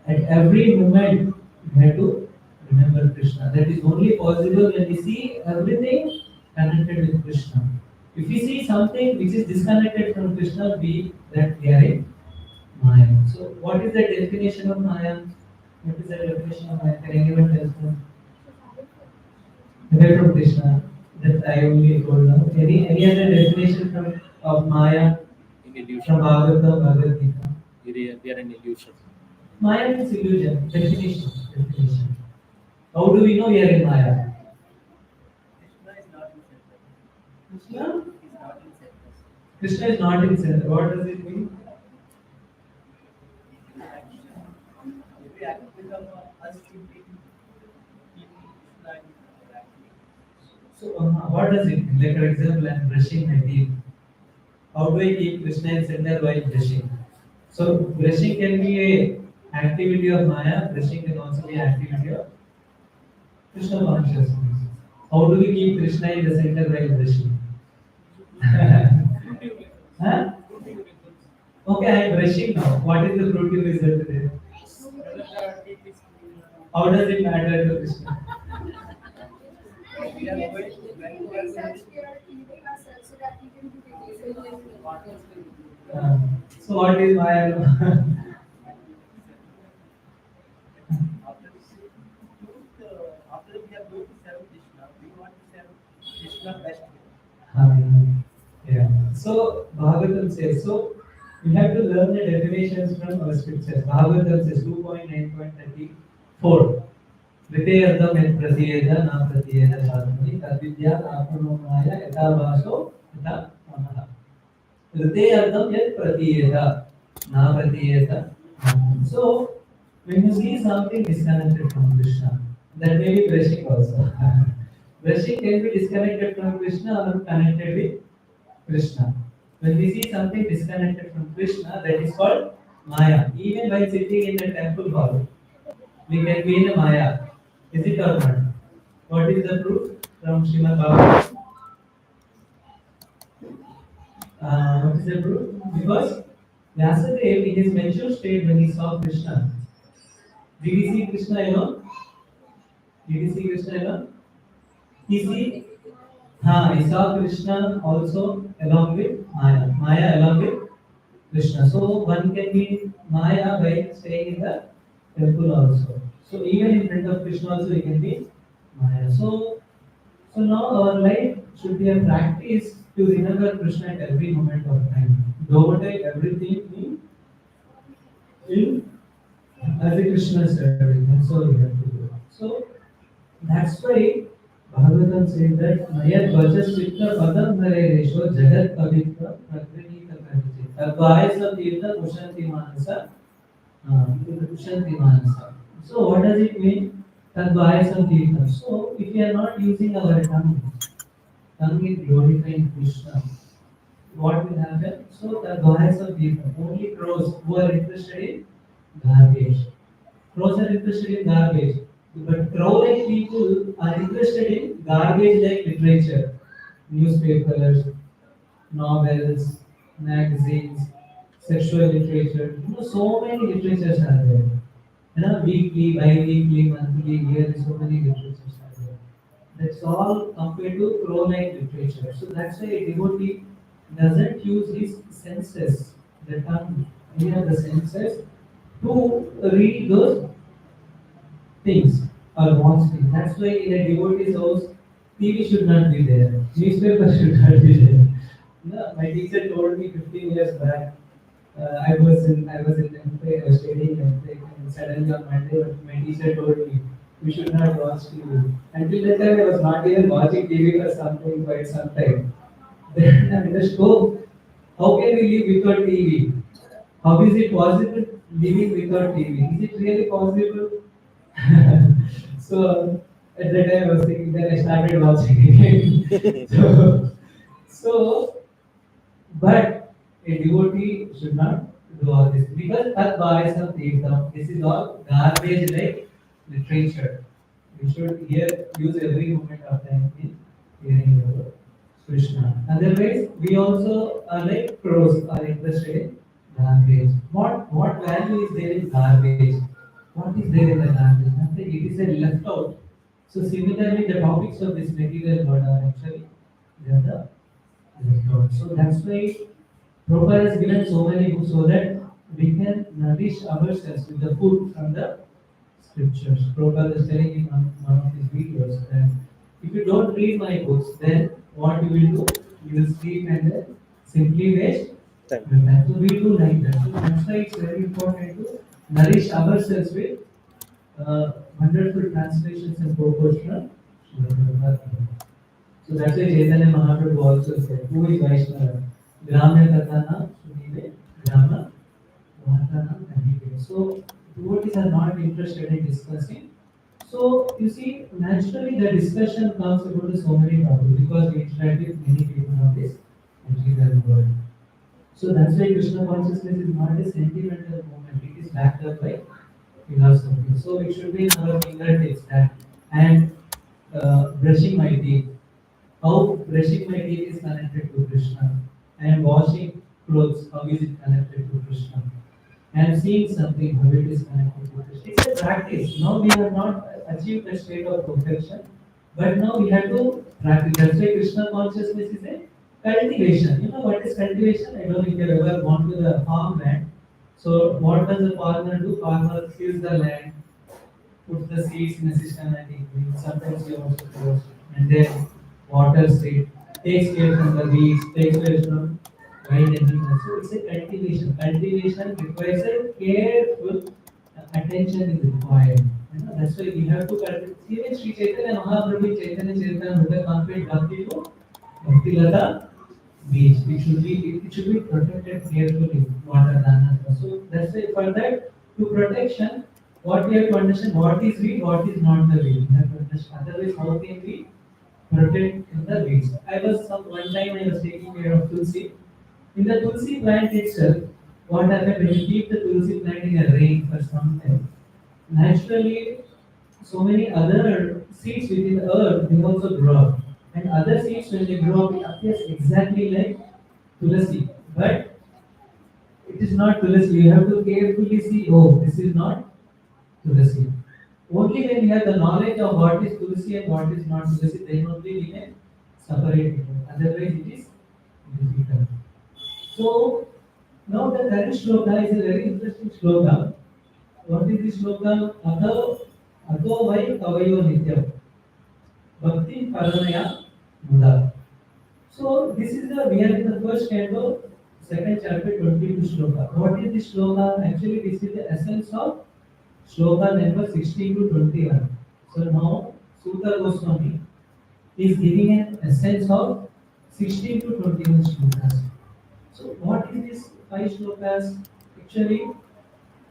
At every moment, we have to remember Krishna. That is only possible when we see everything connected with Krishna. If we see something which is disconnected from Krishna, we are in Maya. So, what is the definition of Maya? What is the definition of Maya? Can anyone tell me? Away from Krishna. That I only told now. Any other definition from of Maya In illusion. from Bhagavatam, Bhagavad Gita? We are an illusion. Maya means illusion. Definition. How do we know we are in Maya? Krishna? Krishna is not in center. What does it mean? So, what does it mean? Like, for example, I'm brushing my teeth. How do I keep Krishna in center while brushing? So, brushing can be a activity of Maya. Brushing can also be an activity of Krishna consciousness. How do we keep Krishna in the center while brushing? Huh? Okay, I'm brushing now. What is the fruitive result there? How does it matter to Krishna? So what is Maya? Yeah. So Bhagavatam says so. We have to learn the definitions from our scriptures. Bhagavatam says 2.9.34. Vriteyardam et pratiyeda na pratiyeda shatmani tadvidya apanomanaya yatha vaso yatha mamaha. Vriteyardam et pratiyeda na pratiyeda. So when you see something disconnected from Krishna, that may be brushing also. Brushing can be disconnected from Krishna or connected with Krishna. When we see something disconnected from Krishna, that is called Maya. Even while sitting in the temple hall, we can be in a Maya. Is it or not? What is the proof from Srimad Bhagavatam? What is the proof? Because Vyasadeva, in his mature state, when he saw Krishna, did he see Krishna alone? Did he see Krishna alone? He saw Krishna also along with Maya. Maya along with Krishna. So one can be Maya by staying in the temple also. So even in front of Krishna also we can be Maya. So now our life should be a practice to remember Krishna at every moment of time. Don't take everything in as a Krishna service. That's all we have to do. So that's why Bhagavatam says that Mayat Vajaspita Padam Haresho Jagat Pavitra Prakrinita Karite. Advaisa Tirtha Kushanti Manasa. Kushanti Manasa. So what does it mean? Tadvaisa Tirtha. So if we are not using our tongue is glorifying Krishna, what will happen? So Tadvaisa Tirtha. Only crows who are interested in garbage. Crows are interested in garbage. But crow-like people are interested in garbage-like literature, newspapers, novels, magazines, sexual literature. So many literatures are there. Weekly, bi-weekly, monthly, yearly, so many literatures are there. That's all compared to crow-like literature. So that's why a devotee doesn't use his senses, the tongue, any of the senses, to read those things or watch things. That's why in a devotee's house, TV should not be there, newspaper should not be there. No, my teacher told me 15 years back. I was in MPhil, I was studying MPhil, and suddenly on Monday, my teacher told me we should not watch TV. Until that time, I was not even watching TV for something quite some time. Then I just hope, how can we live without TV? How is it possible living without TV? Is it really possible? So at that time I was thinking, then I started watching again. so, but a devotee should not do all this because this is all garbage like literature. We should use every moment of time in hearing about Krishna. Otherwise, we also are like crows, are interested in garbage. What value is there in garbage? What is there in the garbage? Nothing. It is a left out. So similarly, the topics of this material world are actually they are the left out. So that's why Prabhupada has given so many books so that we can nourish ourselves with the food from the scriptures. Prabhupada is telling in one of his videos that if you don't read my books, then what you will do? You will sleep and then simply waste time. So we do like that. So that's why it's very important to nourish ourselves with wonderful translations and proportional. So that's why Chaitanya Mahaprabhu also said, who is Vaishnava? Grama Katana Sunive Grama Vatana Adhike. So devotees are not interested in discussing. So you see, naturally the discussion comes about the so many topics because we interact with many people of this material world. So that's why Krishna consciousness is not a sentimental moment; it is backed up by philosophy. So it should be in our fingertips that and brushing my teeth. How brushing my teeth is connected to Krishna, and washing clothes, how is it connected to Krishna? And seeing something, how it is connected to Krishna. It's a practice. Now we have not achieved a state of perfection, but now we have to practice. That's why Krishna consciousness is a cultivation. You know what is cultivation? I don't know if you have ever gone to the farmland. So what does the farmer do? Farmer tills the land, put the seeds in a system and he brings. Sometimes he also grows and then waters it, takes care from the weeds, takes care from wild animals. So it's a cultivation. Cultivation requires a careful attention is required. You know, that's why we have to cultivate. Even Sri Chaitanya Mahaprabhu Chaitanya Charitamrita compared Bhakti to Bhakti Lata beach. It should be protected carefully, water than. So that's why for that to protection, what we have to understand what is weed, what is not the weed. We have to understand. Otherwise, how can we protect in the weeds? I was one time I was taking care of tulsi. In the tulsi plant itself, what happened when you keep the tulsi plant in a rain for some time? Naturally, so many other seeds within the earth they also grow up, and other seeds when they grow up it appears exactly like tulsi, but it is not tulsi. You have to carefully see. Oh, this is not tulsi. Only when we have the knowledge of what is tulsi and what is not tulsi, then only we can separate it. Otherwise, it is difficult. So now the current shloka is a very interesting shloka. What is this shloka? Atho vai kavayo nityam. Bhakti paranaya muda. So this is the we are in the first canto, second chapter, 22 shloka. What is this shloka? Actually, this is the essence of shloka number 16 to 21. So now Sutta Goswami is giving an essence of 16 to 21 shlokas. So what is this five shlokas? Actually,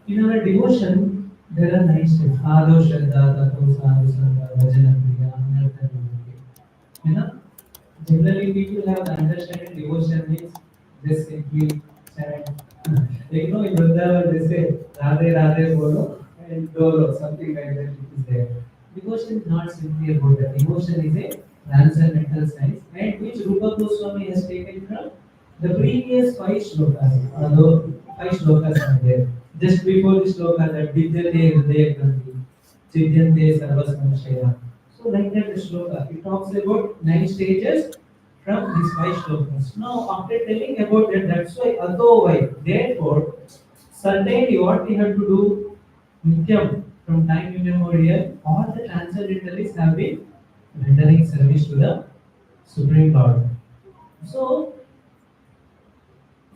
in our devotion, there are 9 steps. Ado Shraddha, Tato Sadhu Sangha, Bhajana Priya, Anartha Viveke. You know, generally people have the understanding devotion means just simply chant. Like, you know, in Vrindavan they say Radhe Radhe Bolo and Dolo, something like that it is there. Devotion is not simply about that. Devotion is a transcendental science and which Rupa Goswami has taken from the previous 5 shlokas. Although 5 shlokas are there. Just before the shloka that Vidyate Hridaya Granthi, Chidyante Sarvasamashaya. So like that the shloka, it talks about 9 stages from these 5 shlokas. Now after telling about that, that's why otherwise, therefore, certainly what we have to do, Nityam, from time immemorial, all the transcendentalists have been rendering service to the Supreme Lord. So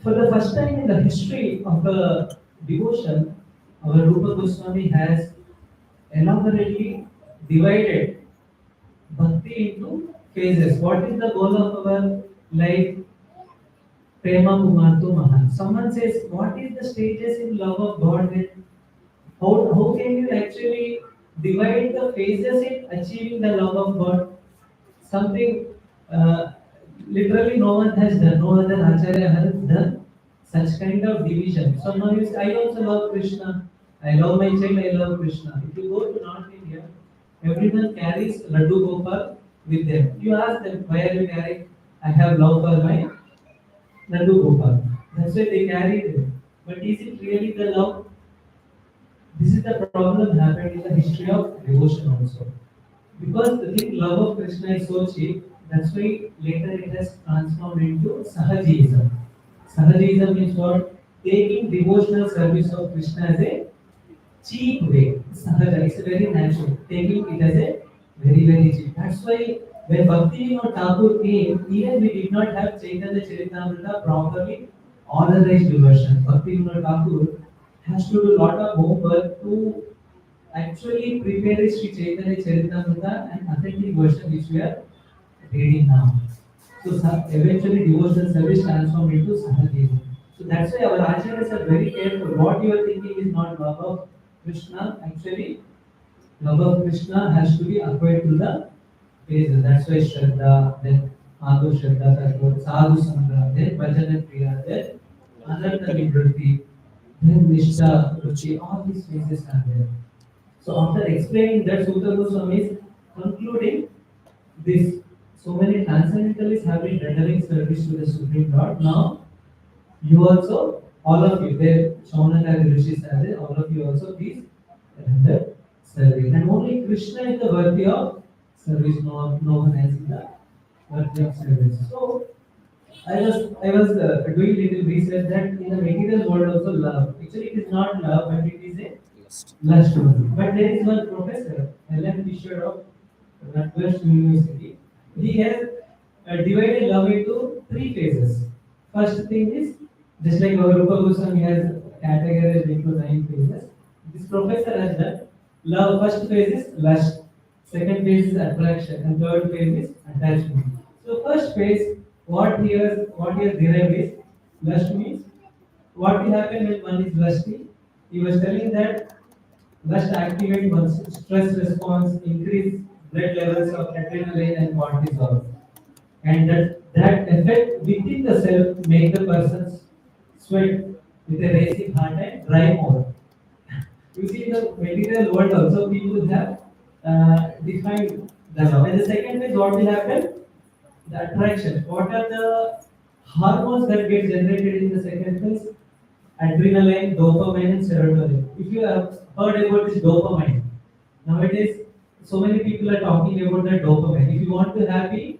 for the first time in the history of the devotion, our Rupa Goswami has elaborately divided bhakti into phases. What is the goal of our life? Prema Pumantu Mahan. Someone says, what is the stages in love of God? Then how can you actually divide the phases in achieving the love of God? Something uh, literally no one has done, no other Acharya has done such kind of division. So now you say, I also love Krishna, I love my child, I love Krishna. If you go to North India, everyone carries Laddu Gopal with them. You ask them, why are you carrying? I have love for my Laddu Gopal. That's why they carry them. But is it really the love? This is the problem happened in the history of devotion also. Because the thing love of Krishna is so cheap, that's why later it has transformed into Sahajiism. Sahajiism means what? Taking devotional service of Krishna as a cheap way. Sahaja is very natural. Taking it as a very cheap. That's why when Bhakti Vinod Thakur came, even we did not have Chaitanya Charitamrita properly authorized version. Bhakti Vinod Thakur has to do a lot of homework to actually prepare a Sri Chaitanya Charitamrita and authentic version which we are reading now. So eventually devotional service transformed into Sahajiva. So that's why our acharyas are very careful. What you are thinking is not love of Krishna, actually, love of Krishna has to be acquired to the phases. That's why Shraddha, then Madhu Shraddha, Tattva, Sadhu Sangra, then Bhajana Kriya, then Ananta Nivritti, then Nishtha, Ruchi, all these phases are there. So after explaining that, Sutta Goswami is concluding this. So many transcendentalists have been rendering service to the Supreme Lord. Now, you also, all of you, there, Shaunakari Rishis are there, all of you also please render service. And only Krishna is the worthy of service, no one else is the worthy of service. So, I was doing little research that in the material world also love. Actually, it is not love, but it is a lust only. But there is one professor, Ellen Fisher of Northwest University. He has divided love into three phases. First thing is, just like our Rupa Goswami has categorized into 9 phases, this professor has done love. First phase is lust, second phase is attraction, and third phase is attachment. So first phase, what he has derived is lust means what will happen when one is lusty. He was telling that lust activate one's stress response, increase blood levels of adrenaline and cortisol, and that effect within the cell make the person sweat with a racing heart and drive more. You see, in the material world also people have defined the love. And the second is what will happen? The attraction. What are the hormones that get generated in the second phase? Adrenaline, dopamine, and serotonin. If you have heard about this dopamine, nowadays so many people are talking about the dopamine. If you want to happy,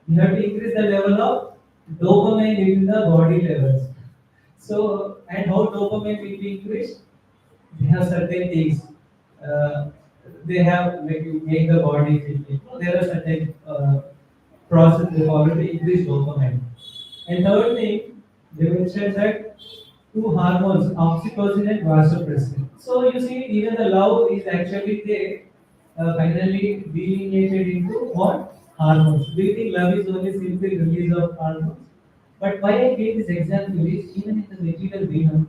you have to increase the level of dopamine in the body levels. So, and how dopamine will be increased? They have certain things. Uh, they have like you make the body feel. There are certain process they follow to increase dopamine. And third thing, they mentioned that two hormones, oxytocin and vasopressin. So you see, even the love is actually there, finally delineated into what? Hormones. Do you think love is only simply release of hormones? But why I gave this example is even in the material realm,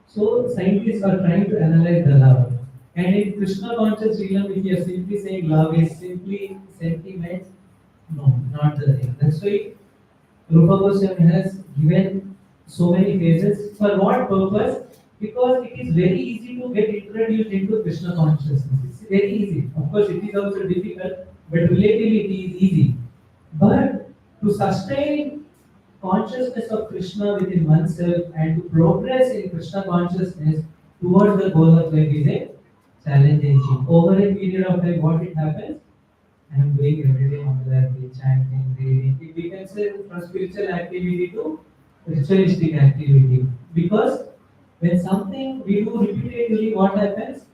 so scientists are trying to analyze the love. And in Krishna conscious realm, if you are simply saying love is simply sentiment, no, not the thing. That's why Rupa Goswami has given so many phases. For what purpose? Because it is very easy to get introduced into Krishna consciousness. It's very easy. Of course, it is also difficult, but relatively it is easy. But to sustain consciousness of Krishna within oneself and to progress in Krishna consciousness towards the goal of life is a challenging thing. Over a period of time, what it happens? I am doing every day Mangalarti, chanting, reading. It becomes from spiritual activity to ritualistic activity. Because when something we do repeatedly, what happens?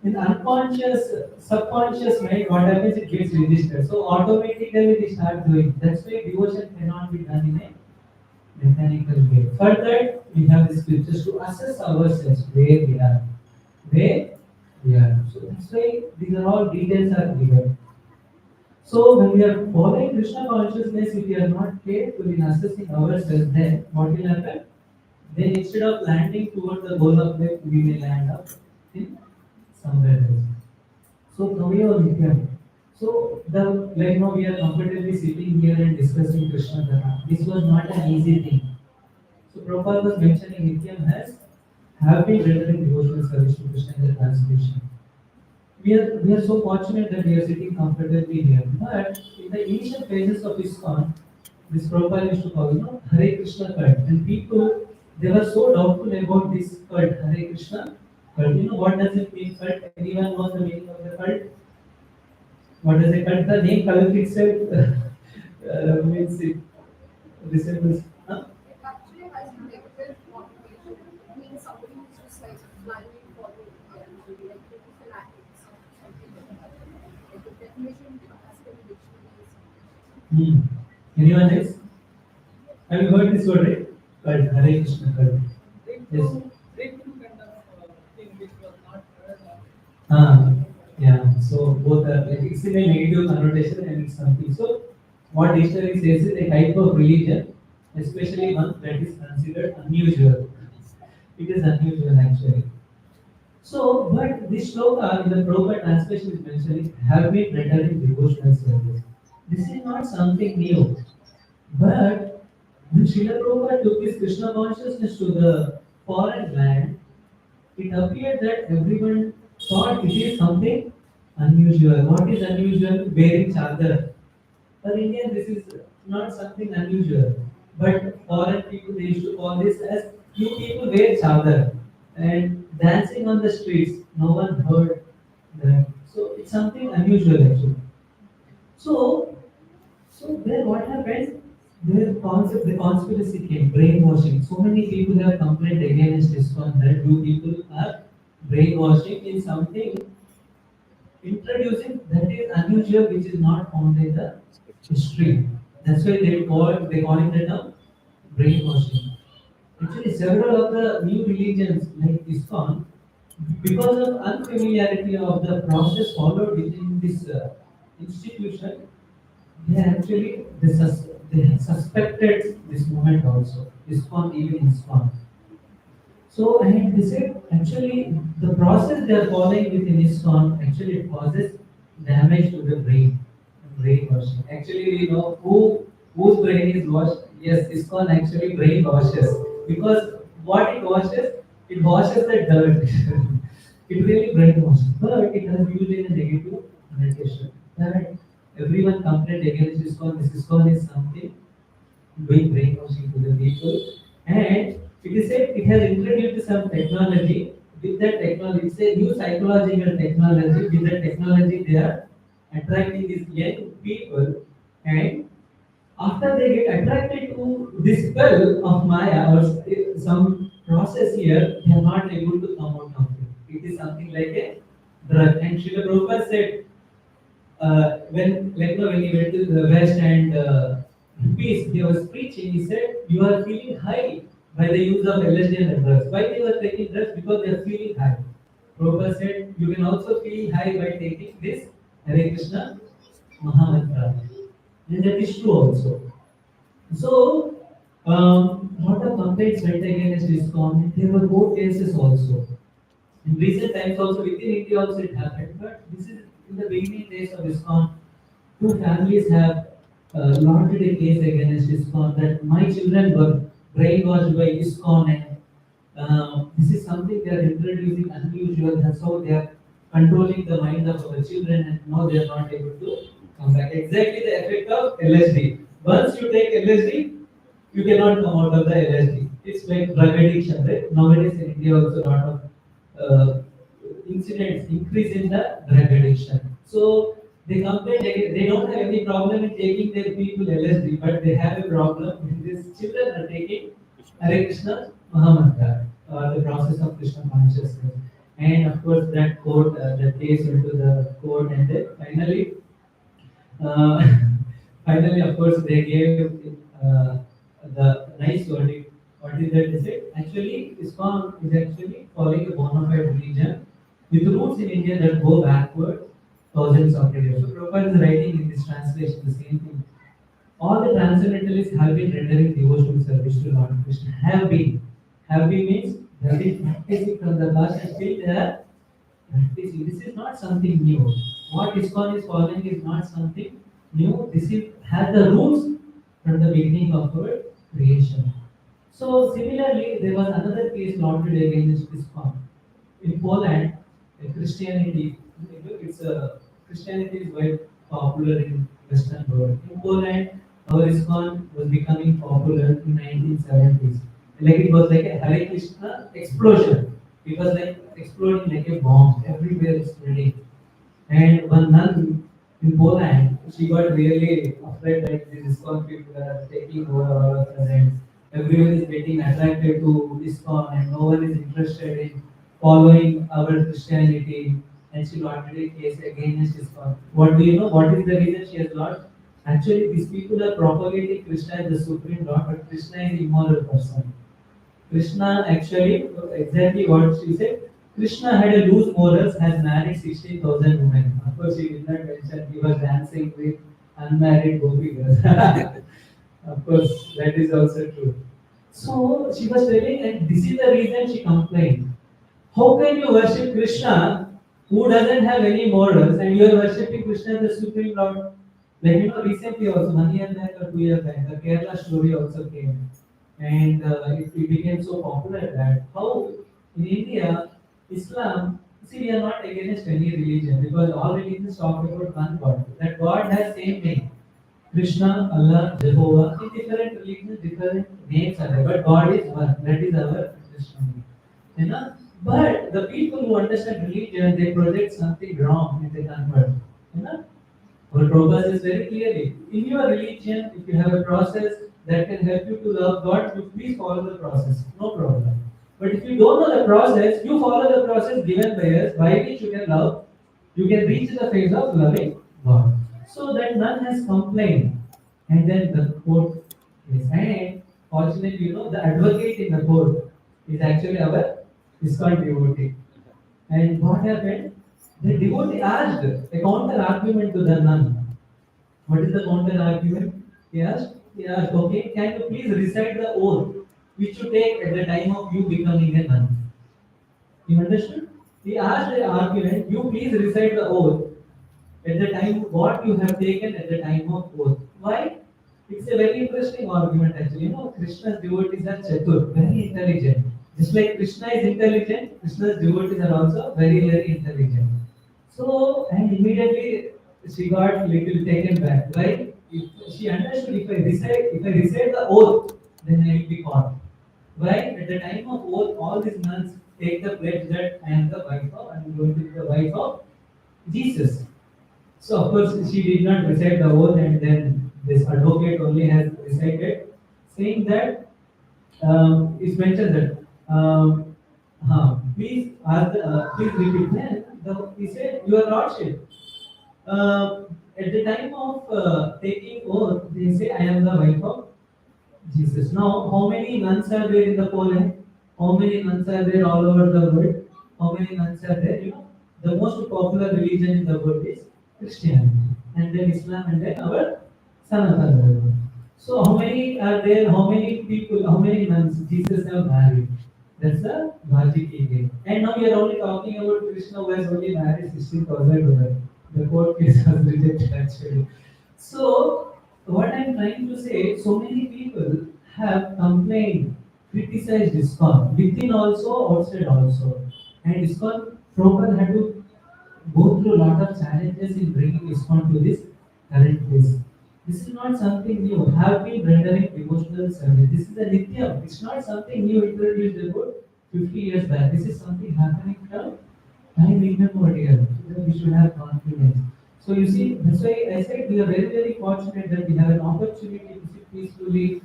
In unconscious, subconscious mind, what happens? It gets registered. So automatically we start doing. That's why devotion cannot be done in a mechanical way. For that, we have the scriptures to assess ourselves where we are. Where we are. So that's why these are all details are given. So when we are following Krishna consciousness, if we are not careful in assessing ourselves, then what will happen? Then instead of landing towards the goal of life, we may land up in somewhere else. So Kaviya Nityam. So the like now we are comfortably sitting here and discussing Krishna Dharma. This was not an easy thing. So Prabhupada was mentioning Nityam has have been rendering devotional service to Krishna in the translation. We are so fortunate that we are sitting comfortably here. But in the initial phases of ISKCON, this Prabhupada used to call, Hare Krishna cult. And people, they were so doubtful about this cult, Hare Krishna cult. You know what does it mean cult? Anyone knows the meaning of the cult? What does it cult? The name cult itself means it resembles. Huh? It actually has negative connotation. It means somebody who's just like blindly following like fanatics or something like that. Like the definition has to be dictionary. Anyone else? Have you heard this word, right? Cult, Hare Krishna cult. Yes. Breakthrough kind of thing which was not heard of. Yeah. So both are like it's in a negative connotation and it's something. So what dictionary says is a type of religion, especially one that is considered unusual. It is unusual actually. So, but this shloka in the proper translation is mentioning have been rendering devotional service. This is not something new. But when Srila Prabhupada took his Krishna consciousness to the foreign land, it appeared that everyone thought it is something unusual. What is unusual? Wearing chadar. For Indian, this is not something unusual. But foreign people, they used to call this as you people wear chadar and dancing on the streets. No one heard that. So it's something unusual actually. So then what happened? The conspiracy came, brainwashing. So many people have complained against this one that you people are brainwashing in something introducing that is unusual, which is not found in the history. That's why they call it the term brainwashing. Actually, several of the new religions like ISKCON, because of unfamiliarity of the process followed within this institution, they suspected this movement also. ISKCON, even ISKCON. So and they said actually the process they are following within ISKCON actually it causes damage to the brain washing. Actually we know whose brain is washed. Yes, ISKCON actually brain washes because what it washes the dirt. It really brainwashes, but it has used in a negative connotation. That everyone complained against ISKCON. This ISKCON is something doing brainwashing to the people. And it is said it has introduced some technology. With that technology, it's a new psychological technology. With that technology, they are attracting these young people. And after they get attracted to this spell of Maya or some process here, they are not able to come out of it. It is something like a drug. And Srila Prabhupada said, when he went to the West and peace, he was preaching, he said, you are feeling high by the use of LSD and drugs. Why they were taking drugs? Because they are feeling high. Prabhupada said, you can also feel high by taking this Hare Krishna Mahamantra. And that is true also. So, lot of complaints went against ISKCON. There were court cases also. In recent times also, within India also it happened. But this is in the beginning days of ISKCON. Two families have lodged a case against ISKCON that my children were brainwashed by ISKCON and this is something they are introducing unusual. That's how they are controlling the mind of our children and now they are not able to come back. Exactly the effect of LSD. Once you take LSD, you cannot come out of the LSD. It's like drug addiction, right? Nowadays in India also a lot of incidents increase in the drug addiction. So they complain they don't have any problem in taking their people LSD, but they have a problem when these children are taking Hare Krishna Mahamantra, the process of Krishna consciousness. And of course that court, that case went to the court and then uh, finally of course they gave the nice verdict. What is that? Is it actually ISKCON is actually following a bona fide religion with roots in India that go backward thousands of years. So Prabhupada is writing in this translation the same thing. All the transcendentalists have been rendering devotional service to Lord Krishna. Have been. Have been means they have been practicing from the past and still they are practicing. This is not something new. What ISKCON is following is not something new. This is has the roots from the beginning of our creation. So similarly, there was another case laundered against ISKCON. In Poland, Christianity, it's a Christianity is quite popular in Western world. In Poland, our ISKCON was becoming popular in 1970s. Like it was like a Hare Krishna explosion. It was like exploding like a bomb. Everywhere it's spreading. And one nun in Poland, she got really afraid that these ISKCON people are taking over all of us and everyone is getting attracted to ISKCON and no one is interested in following our Christianity. And she launched a case against ISKCON. What do you know? What is the reason she has launched? Actually, these people are propagating Krishna as the supreme Lord, but Krishna is immoral person. Krishna actually, exactly what she said, Krishna had a loose morals, has married 16,000 women. Of course, she did not mention he was dancing with unmarried gopi girls. Of course, that is also true. So she was telling, and this is the reason she complained. How can you worship Krishna who doesn't have any morals and you are worshipping Krishna the Supreme Lord? Like recently also, 1 year back or 2 years back, the Kerala story also came. And it became so popular that how in India, Islam, see, we are not against any religion because all religions talk about one God. That God has same name. Krishna, Allah, Jehovah, in different religions, different names are there, but God is one. That is our understanding. You know? But the people who understand religion, they project something wrong and they convert. You know? Our Prabhupada says very clearly, in your religion, if you have a process that can help you to love God, you please follow the process. No problem. But if you don't know the process, you follow the process given by us, by which you can love, you can reach the phase of loving God. So that none has complained. And then the court is and fortunately, the advocate in the court is actually our ISKCON devotee. And what happened? The devotee asked a counter argument to the nun. What is the counter argument? He asked, okay, can you please recite the oath which you take at the time of you becoming a nun? You understood? He asked the argument, you please recite the oath at the time what you have taken at the time of oath. Why? It's a very interesting argument actually. Krishna's devotees are chatur, very intelligent. Just like Krishna is intelligent, Krishna's devotees are also very, very intelligent. So, and immediately she got little taken back. Right? If she understood if I recite the oath, then I will be caught. Right? At the time of oath, all these nuns take the pledge that I am I am going to be the wife of Jesus. So of course she did not recite the oath, and then this advocate only has recited, saying that it's mentioned that please repeat. Then he said, Your Lordship, at the time of taking oath, they say I am the wife of Jesus. Now, how many nuns are there in the Poland? How many nuns are there all over the world? How many nuns are there? The most popular religion in the world is Christianity, and then Islam, and then our Sanatana Dharma. So, how many are there? How many people? How many nuns Jesus have married? That's the logic again. And now we are only talking about Krishna who has only married 16,000 women. The court case was rejected actually. So, what I'm trying to say, so many people have complained, criticized ISKCON, within also, outside also. And ISKCON proper had to go through a lot of challenges in bringing ISKCON to this current place. This is not something new. Have been rendering devotional service. This is a nityam. It's not something new introduced about 50 years back. This is something happening from time immemorial. We should have confidence. So you see, that's why I said we are very, very fortunate that we have an opportunity to sit peacefully,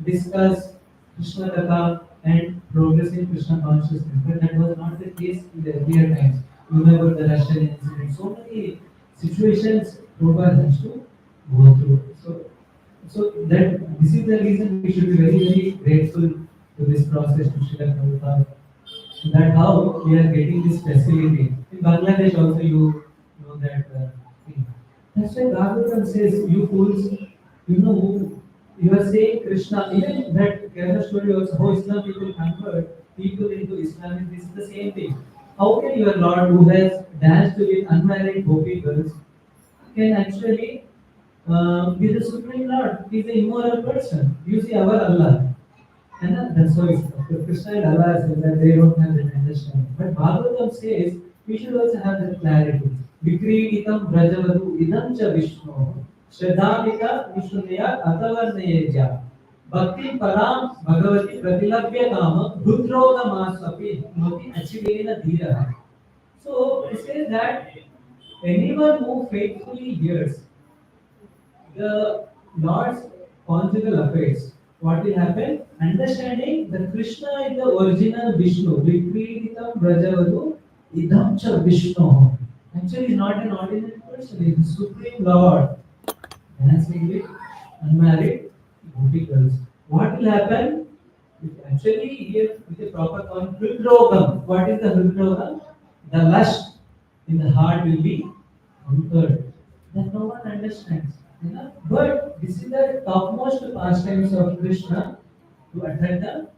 discuss Krishna Katha and progress in Krishna consciousness. But that was not the case in the earlier times. You remember the Russian incident. So many situations Prabhupada has to go through. So that this is the reason we should be very, very grateful to this process to Srila Prabhupada. That how we are getting this facility. In Bangladesh also you know that thing. That's why Bhagavatam says, you fools, who you are saying Krishna, even that Kerala story also, how Islam people convert people into Islam, and this is the same thing. How can your Lord who has danced with unmarried gopi girls can actually be the Supreme Lord? He is an immoral person. You see our Allah. And that's why Krishna and Allah says that they don't have that understanding. But Bhagavatam says we should also have that clarity. Vikriditam Brajavadu idam cha Vishnu Shraddhamita Vishnuya Atavarnayeja Bhakti Param Bhagavati Pratilabhya Kama Rudroga Masapi Noti Achivena Dhira. So it says that anyone who faithfully hears the Lord's conjugal affairs, what will happen? Understanding that Krishna is the original Vishnu, Vikriditam Brajavadu Idam cha Vishnu. Actually, he's not an ordinary person, he's the Supreme Lord. Dancing with unmarried gopi girls. What will happen? Actually, here with a proper term, Hridrogam. What is the Hridrogam? The lust in the heart will be conquered. That no one understands. But this is the topmost pastimes of Krishna to attract the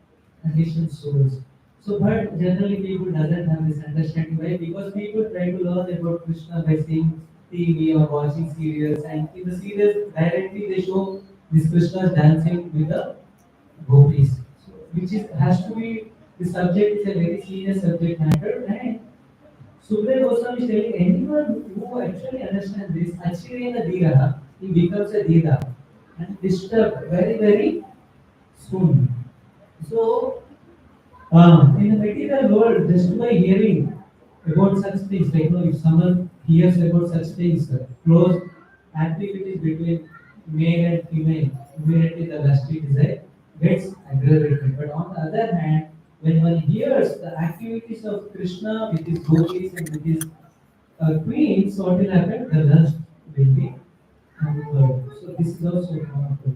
conditioned souls. So, but generally people doesn't have this understanding. Why? Because people try to learn about Krishna by seeing TV or watching serials, and in the serials directly they show this Krishna dancing with the gopis. So, which is has to be the subject is a very serious subject matter, and Sukadeva Goswami is telling anyone who actually understands this, Sachidananda Vigraha, he becomes a Dida and disturbed very, very soon. So, in the material world, just by hearing about such things, like if someone hears about such things, close activities between male and female, immediately the lusty desire gets aggravated. But on the other hand, when one hears the activities of Krishna with his gopis and with his queens, what will happen? The lust will be conquered. So this is also powerful.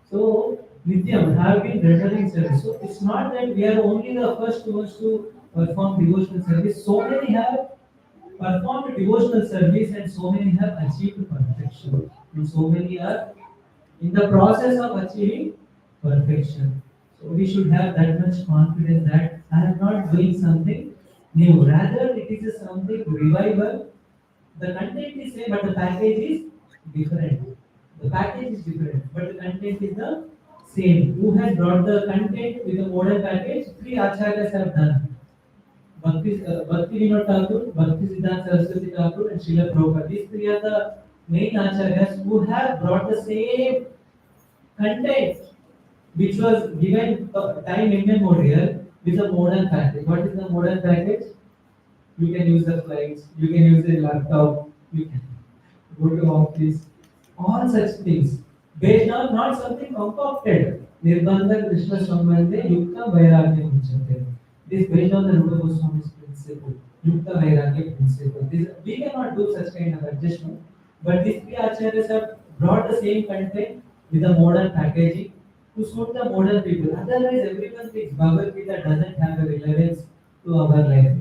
So, Nityam have been rendering service. So, it's not that we are only the first ones to perform devotional service. So many have performed devotional service and so many have achieved perfection. And so many are in the process of achieving perfection. So, we should have that much confidence that I am not doing something new. Rather, it is a something revival. The content is same, but the package is different. The package is different, but the content is the same. Who has brought the content with the modern package? Three acharyas have done. Bhakti Vinod Thakur, Bhakti Siddhanta Saraswati Thakur, and Srila Prabhupada. These three are the main acharyas who have brought the same content which was given time immemorial with a modern package. What is the modern package? You can use the flights, you can use the laptop, you can go to office, all such things. Based on not something concocted. Nirbandha Krishna Sambandhe Yukta Vairagya Muchate. This is based on the Rupa Goswami's principle. Yukta Vairagya principle. We cannot do such kind of adjustment. But these three acharyas have brought the same content with a modern packaging to suit the modern people. Otherwise, everyone thinks Bhagavad Gita doesn't have a relevance to our life.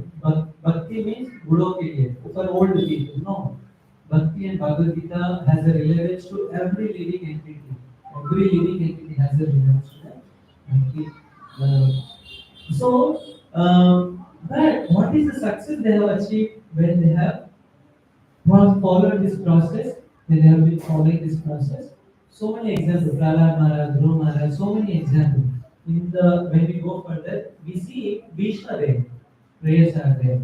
Bhakti means Budo ke liye, for old people. No. Bhakti and Bhagavad Gita has a relevance to every living entity. Every living entity has a relevance to that. Bhakti. But what is the success they have achieved when they have followed this process? When they have been following this process. So many examples. Prahlad Maharaj, Dhruv Maharaj, so many examples. When we go further, we see Bhishma Dev. Prayers are there.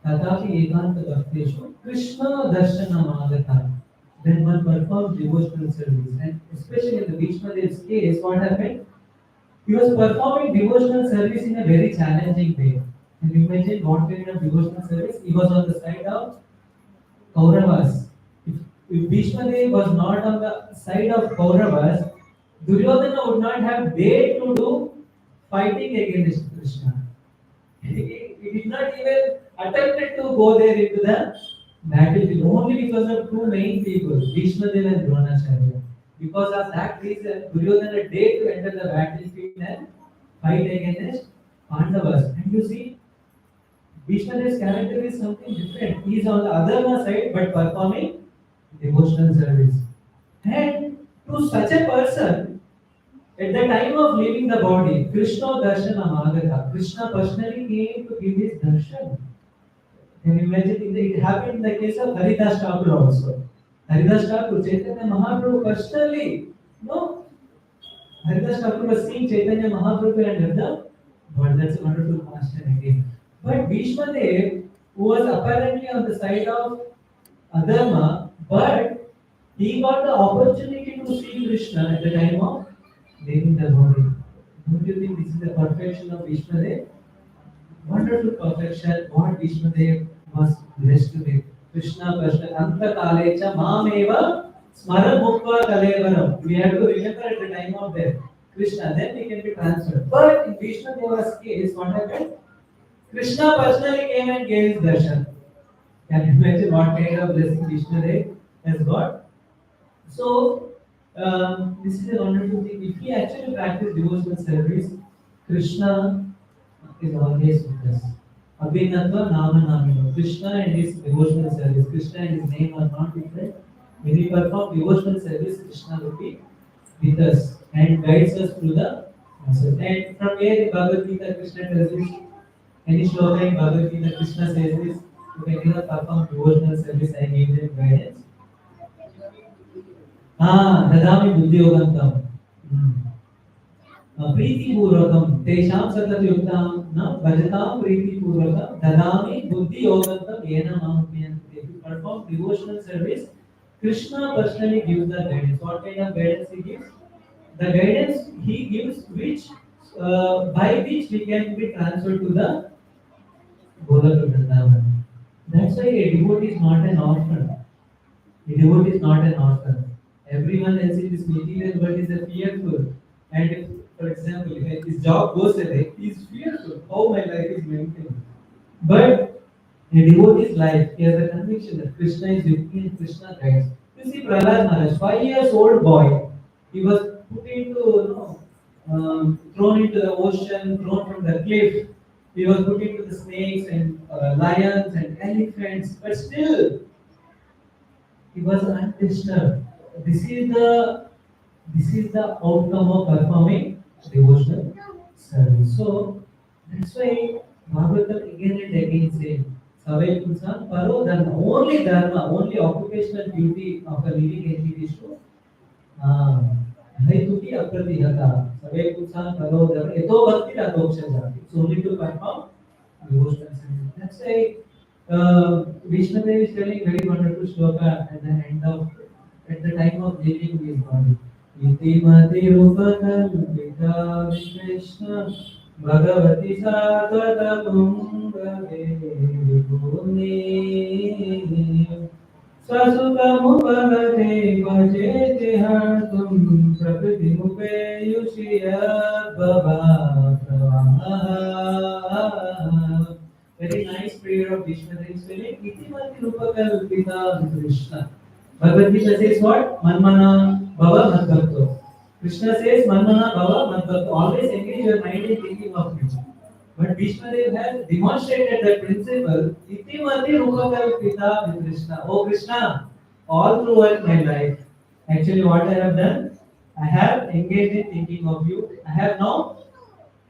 Tatapi ekanta bhakteshu Krishna darshanam agata. When one performs devotional service, and especially in the Bhishma Dev's case, what happened? He was performing devotional service in a very challenging way. And you imagine what kind of devotional service? He was on the side of Kauravas. If Bhishma Dev was not on the side of Kauravas, Duryodhana would not have dared to do fighting against Krishna. He did not even attempted to go there into the battlefield only because of two main people, Bhishma Dev and Dronacharya. Because of that reason, Duryodhana dared to enter the battlefield and fight against Pandavas. And you see, Bhishma Dev's character is something different. He is on the other side but performing devotional service. And to such a person, at the time of leaving the body, Krishna Darshanam Agata. Krishna personally came to give his darshan. Can you imagine? It happened in the case of Haridas Thakur also. Haridas Thakur, Chaitanya Mahaprabhu personally, no? Haridas Thakur was seeing Chaitanya Mahaprabhu and Nirda, but that's a wonderful question again. But Bhishma Dev was apparently on the side of Adharma, but he got the opportunity to see Krishna at the time of leaving the body. Don't you think this is the perfection of Bhishma Dev? Wonderful perfection, what Bhishma Dev was blessed with. Krishna Anta Kalecha Mameva Smara Mukva Kalevaram. We have to remember at the time of death, Krishna, then we can be transferred. But in Bhishma Deva's case, what happened? Krishna personally came and gave his darshan. Can you imagine what kind of blessing Bhishma Dev has got? So, this is a wonderful thing. If we actually practice devotional service, Krishna is always with us. Abhinatva Nama Namino. Krishna and his devotional service. Krishna and his name are not different. When we perform devotional service, Krishna will be with us and guides us through the So, and from where in Bhagavad Gita Krishna tells this? Any shloka in Bhagavad Gita Krishna says this? You can either perform devotional service and give them guidance. Dadami buddhi yogantam. प्रीतिपूर्वकं तेषां सततयुक्तां न भजतां प्रीतिपूर्वकं ददामि बुद्धियोगन्तं येन मां उपयन्ति. If you perform devotional service, Krishna personally gives the guidance. What kind of guidance he gives? The guidance he gives which by which we can be transferred to the Golaka Vrindavan. That's why a devotee is not an orphan. A devotee is not an orphan. Everyone else in this material world is a fearful. And if, for example, if his job goes away, he is fearful. How my life is maintained. But a devotee's life, he has a conviction that Krishna is with me and Krishna guides. You see, Prahlad Maharaj, 5 years old boy, he was put into, thrown into the ocean, thrown from the cliff. He was put into the snakes and lions and elephants, but still he was undisturbed. This is the outcome of performing devotional service. So that's why Bhagavatam again and again says, Savai Kunsan Paro Dharma, only occupational duty of a living entity is to Haituki Apratihata, Savai Kunsan Paro Dharma, Eto Bhakti Radoksha Jati. It's only to perform devotional service. That's why Vishnadev is telling very wonderful shloka at the end of, at the time of leaving his body. Iti mati rupakalpita Krishna Bhagavati Sadvata Mungave Vibhuni Swasukhamupagate Bhajete Hartum Prakriti Mupe Yushiyat Bhava Pravaha. Very nice prayer of Vishnadev is telling Iti mati rupakalpita Krishna. Bhagavad Gita says what? Manmana Bhava Madbhakto. Krishna says Manmana Bhava Madbhakto. Always engage your mind in thinking of me. But Vishnadev has demonstrated that principle. Iti mati rupakalpita with Krishna. Oh Krishna, all throughout my life, actually what I have done, I have engaged in thinking of you. I have now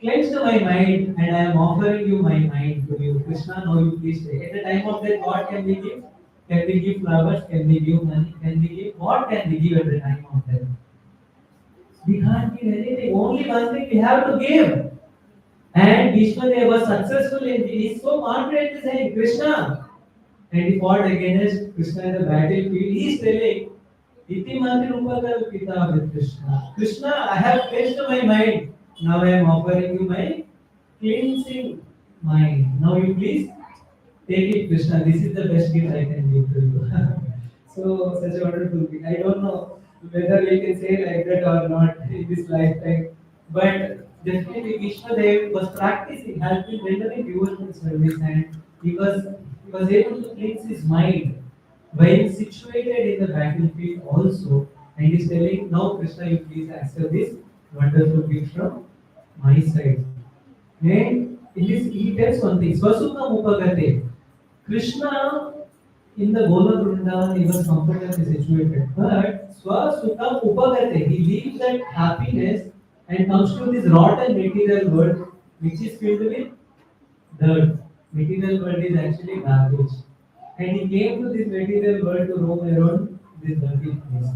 cleansed my mind and I am offering you my mind to you. Krishna, now you please take. At the time of death, what can we give? Can we give flowers? Can we give money? Can we give? What can we give at the time of death? We can't give anything. Only one thing we have to give. And Vishwadev was successful in he is so confident in saying Krishna. And he fought against Krishna in the battlefield. He is telling, Iti mati rupakal pita with Krishna. Krishna, I have cleansed my mind. Now I am offering you my cleansing mind. Now you please take it, Krishna. This is the best gift I can give to you. So, such a wonderful thing. I don't know whether we can say like that or not in this lifetime. But definitely, Vishwadev was practicing, has been rendering devotional service, and he was able to cleanse his mind while situated in the battlefield also. And he's telling, now Krishna, you please accept this wonderful gift from my side. And in this, he tells one thing, Swasukha Upagate. Krishna in the Golaka Vrindavan, he was comfortably situated. But Swasukha Upagate, he leaves that happiness and comes to this rotten material world, which is filled with dirt. Material world is actually garbage. And he came to this material world to roam around this dirty place.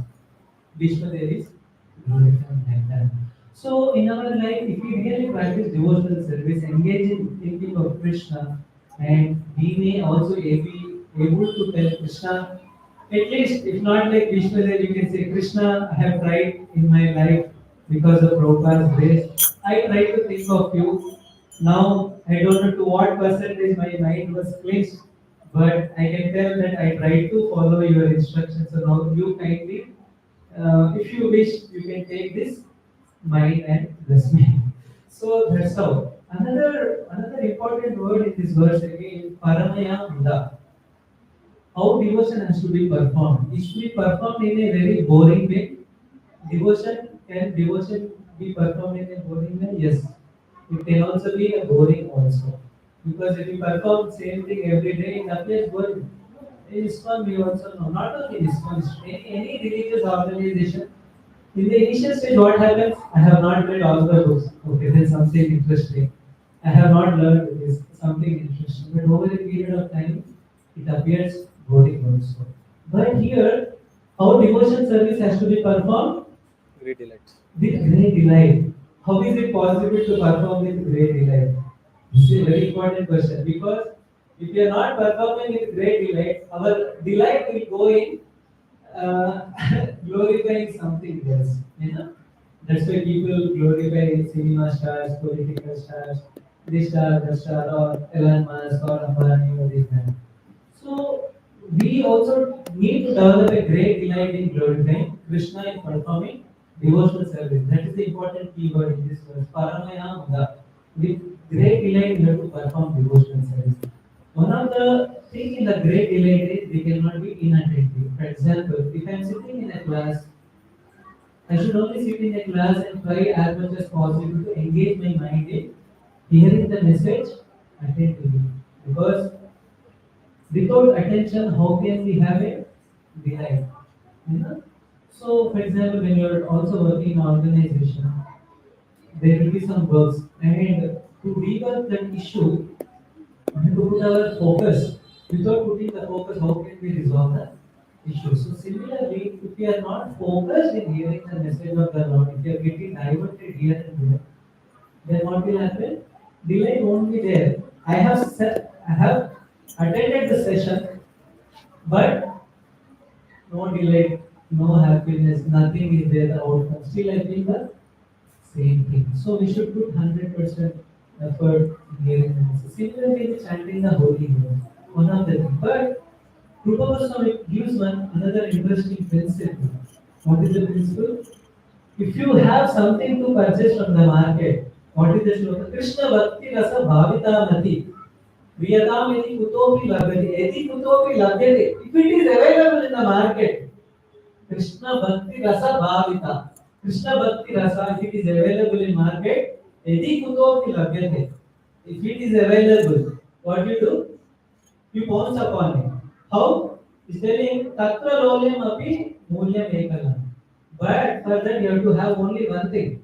Vishwadev is glorified like that. So in our life, if we really practice devotional service, engage in thinking of Krishna, and we may also be able to tell Krishna, at least if not like Vishwadev, you can say, Krishna, I have tried in my life because of Prabhupada's grace. I try to think of you. Now I don't know to what percentage my mind was cleansed, but I can tell that I tried to follow your instructions. So now you kindly, if you wish, you can take this mind and bless me. So that's how. Another important word in this verse again, Paramaya Buddha. How devotion has to be performed. It should be performed in a very boring way. Can devotion be performed in a boring way? Yes. It can also be a boring also. Because if you perform same thing every day, it appears boring. In ISKCON we also know, not only in ISKCON, any religious organization, In the initial stage, what happens? I have not read all the books. Okay, then something interesting. I have not learned this something interesting. But over a period of time, it appears boring also. But here, our devotion service has to be performed Great delight. with great delight. How is it possible to perform with great delight? This is a very important question because if we are not performing with great delight, our delight will go in uh, glorifying something else. You know, that's why people glorify cinema stars, political stars, this star, that star, or Elon Musk or Ambani or this man. So we also need to develop a great delight in glorifying Krishna in performing devotional service. That is the important keyword in this verse. Paramaya Mudha. With great delight, we have to perform devotional service. One of the things in the great delight is we cannot be inattentive. For example, if I am sitting in a class, I should only sit in a class and try as much as possible to engage my mind in hearing the message attentively. Because without attention, how can we have a delight? You know? So, for example, when you are also working in an organization, there will be some works, and to rework that issue, we have to put our focus. Without putting the focus, how can we resolve the issue? So, similarly, if we are not focused in hearing the message of the Lord, if we are getting diverted here and there, then what will happen? Delay won't be there. I have attended the session, but no delay, no happiness, nothing is there, the outcome. Still I feel the same thing. So we should put 100% effort in hearing the message. Similarly, in chanting the holy name, one of the things. But Rupa Goswami gives one another interesting principle. What is the principle? If you have something to purchase from the market, what is the shloka? Krishna Bhakti Rasa Bhavita Mati. Viyatam yadi kutopi labhyate. Yadi kutopi labhyate. If it is available in the market, Krishna Bhakti Rasa Bhavita. Krishna Bhakti Rasa, if it is available in market, yadi kutopi labhyate. If it is available, what do? You pounce upon it. How? It's telling Tatra Lolyam Api Mulyam Ekalam. But for that you have to have only one thing.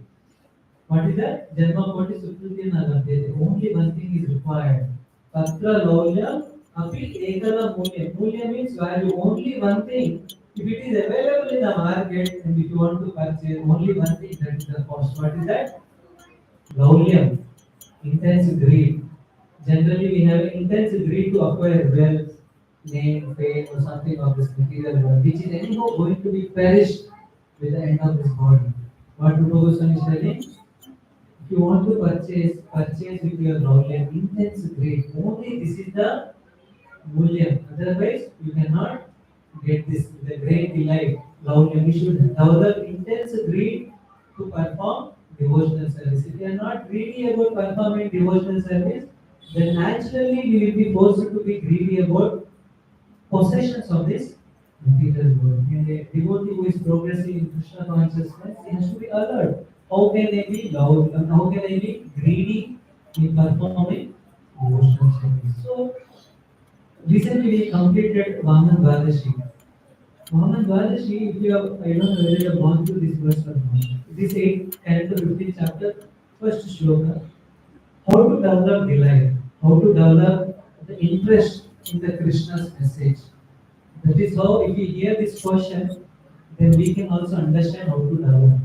What is that? Janma Koti Sukruti Nalabhyate. Only one thing is required. Tatra Lolyam Api Ekala Mulya. Mulya means value. Only one thing. If it is available in the market and if you want to purchase only one thing, that is the cost. What is that? Lolyam. Intense greed. Generally, we have intense greed to acquire wealth, name, fame, or something of this material world, which is anyhow going to be perished with the end of this body. What Rupa Goswami is telling? If you want to purchase, purchase with your knowledge, intense greed. Only this is the mulya. Otherwise, you cannot get this the great delight. Laulyam. We should develop intense greed to perform devotional service. If you are not greedy about performing devotional service, then naturally we will be forced to be greedy about possessions of this material world. And a devotee who is progressing in Krishna consciousness, he has to be alert. How can they be loud? And how can they be greedy in performing devotional service? So recently we completed Vaman Dwadashi. Vaman Dwadashi, if you have, I don't know whether you have gone through this verse or not. This 8th and 15th chapter, first shloka. How to develop delight, how to develop the interest in the Krishna's message. That is how, if we hear this question, then we can also understand how to develop.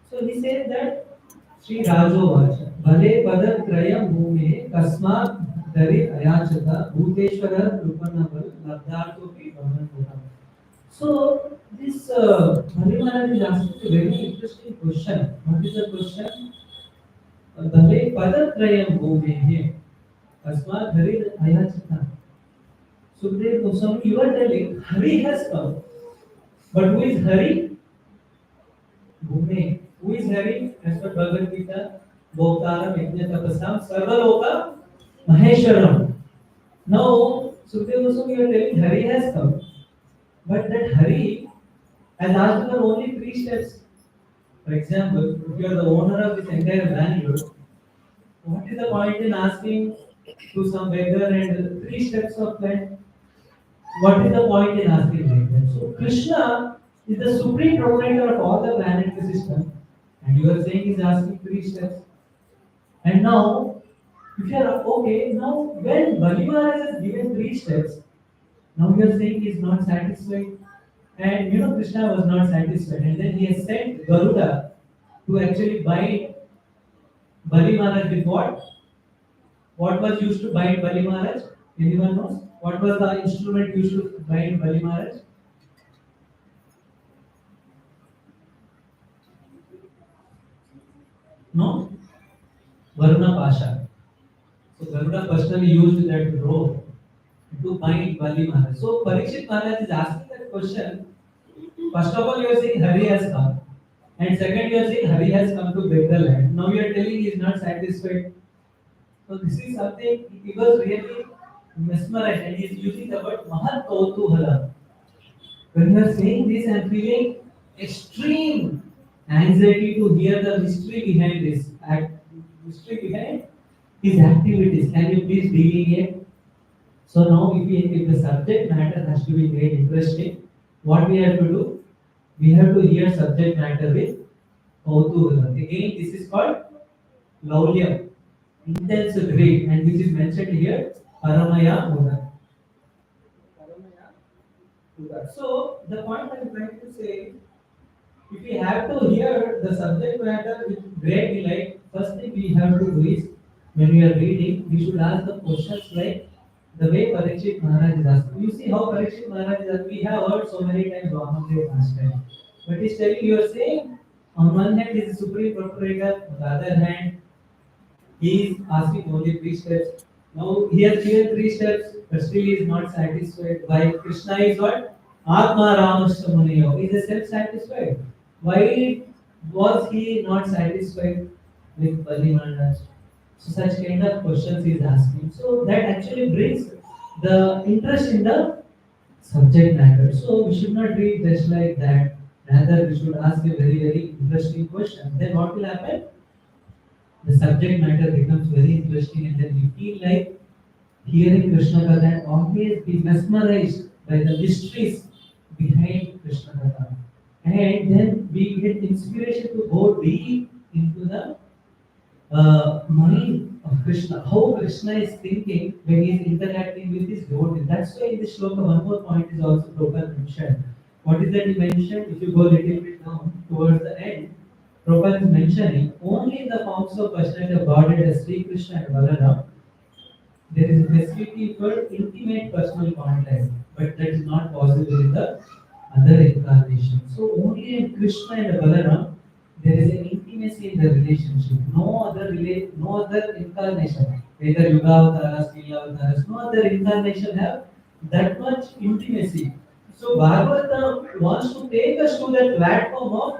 So he said that Sri Rajo Vacha, Bhale Padatrayam Bhume Kasmat Dari Ayachata Bhuteshwara Rupanaval Labdhartopi Bhavan Bhutam. So this Bhale Maharaj is asking a very interesting question. What is the question? भले पदत्रयं भूमेः अस्मात् Hari अयाचिता. Sukhdev Goswami, you are telling Hari has come, but who is Hari? Bhume. Who is Hari? As per Bhagavad Gita, Bhoktaram Yajna Tapasam Sarvaloka Maheshwaram. Now Sukhdev Goswami, you are telling Hari has come, but that Hari has asked for only 3 steps. For example, if you are the owner of this entire Bangalore, what is the point in asking to some beggar and 3 steps of land? What is the point in asking like that? So Krishna is the supreme proprietor of all the planetary system, and you are saying he's asking 3 steps. And now, if you are okay, now when Bali Maharaj has given 3 steps, now you are saying he is not satisfied. And you know, Krishna was not satisfied, and then he has sent Garuda to actually bind Bali Maharaj with what? What was used to bind Bali Maharaj? Anyone knows? What was the instrument used to bind Bali Maharaj? No? Varuna Pasha. So Garuda personally used that rope to bind Bali Maharaj. So Parikshit Maharaj is asking that question. First of all, you are saying Hari has come. And second, you are saying Hari has come to break the land. Now you are telling he is not satisfied. So this is something he was really mesmerized, and he is using the word Mahat Kautuhala. When you are saying this, I am feeling extreme anxiety to hear the mystery behind this mystery behind his activities. Can you please delineate? So now, if the subject matter has to be made interesting, what we have to do? We have to hear subject matter with Kautuhala. Again, this is called Laulyam, intense grief, and which is mentioned here, Paramaya Mudha. So the point I'm trying to say, if we have to hear the subject matter with great delight, first thing we have to do is, when we are reading, we should ask the questions like the way Parikshit Maharaj is asking. You see how Parikshit Maharaj is asking. We have heard so many times Vamandev last time. But he's telling, you are saying, on one hand, he is the supreme proprietor, on the other hand, he is asking only 3 steps. Now he has given 3 steps, but still he is not satisfied. Why? Krishna is what? Atma Ramastamaniyo. He is self-satisfied. Why was he not satisfied with Bali Maharaj? So such kind of questions he is asking. So that actually brings the interest in the subject matter. So we should not read just like that. Rather, we should ask a very, very interesting question. Then what will happen? The subject matter becomes very interesting, and then we feel like hearing Krishna Katha and always be mesmerized by the mysteries behind Krishna Katha. And then we get inspiration to go deep into the mind of Krishna, how Krishna is thinking when he is interacting with his devotees. That's why in this shloka, one more point is also Prabhupada mentioned. What is that he mentioned? If you go a little bit down towards the end, Prabhupada is mentioning only in the forms of personality of Godhead as Sri Krishna and Balaram, there is a facility for intimate personal contact, but that is not possible in the other incarnation. So only in Krishna and Balaram there is an intimacy in the relationship. No other incarnation, whether Yuga Avataras, Leela Avataras, no other incarnation have that much intimacy. So Bhagavatam wants to take us to that platform of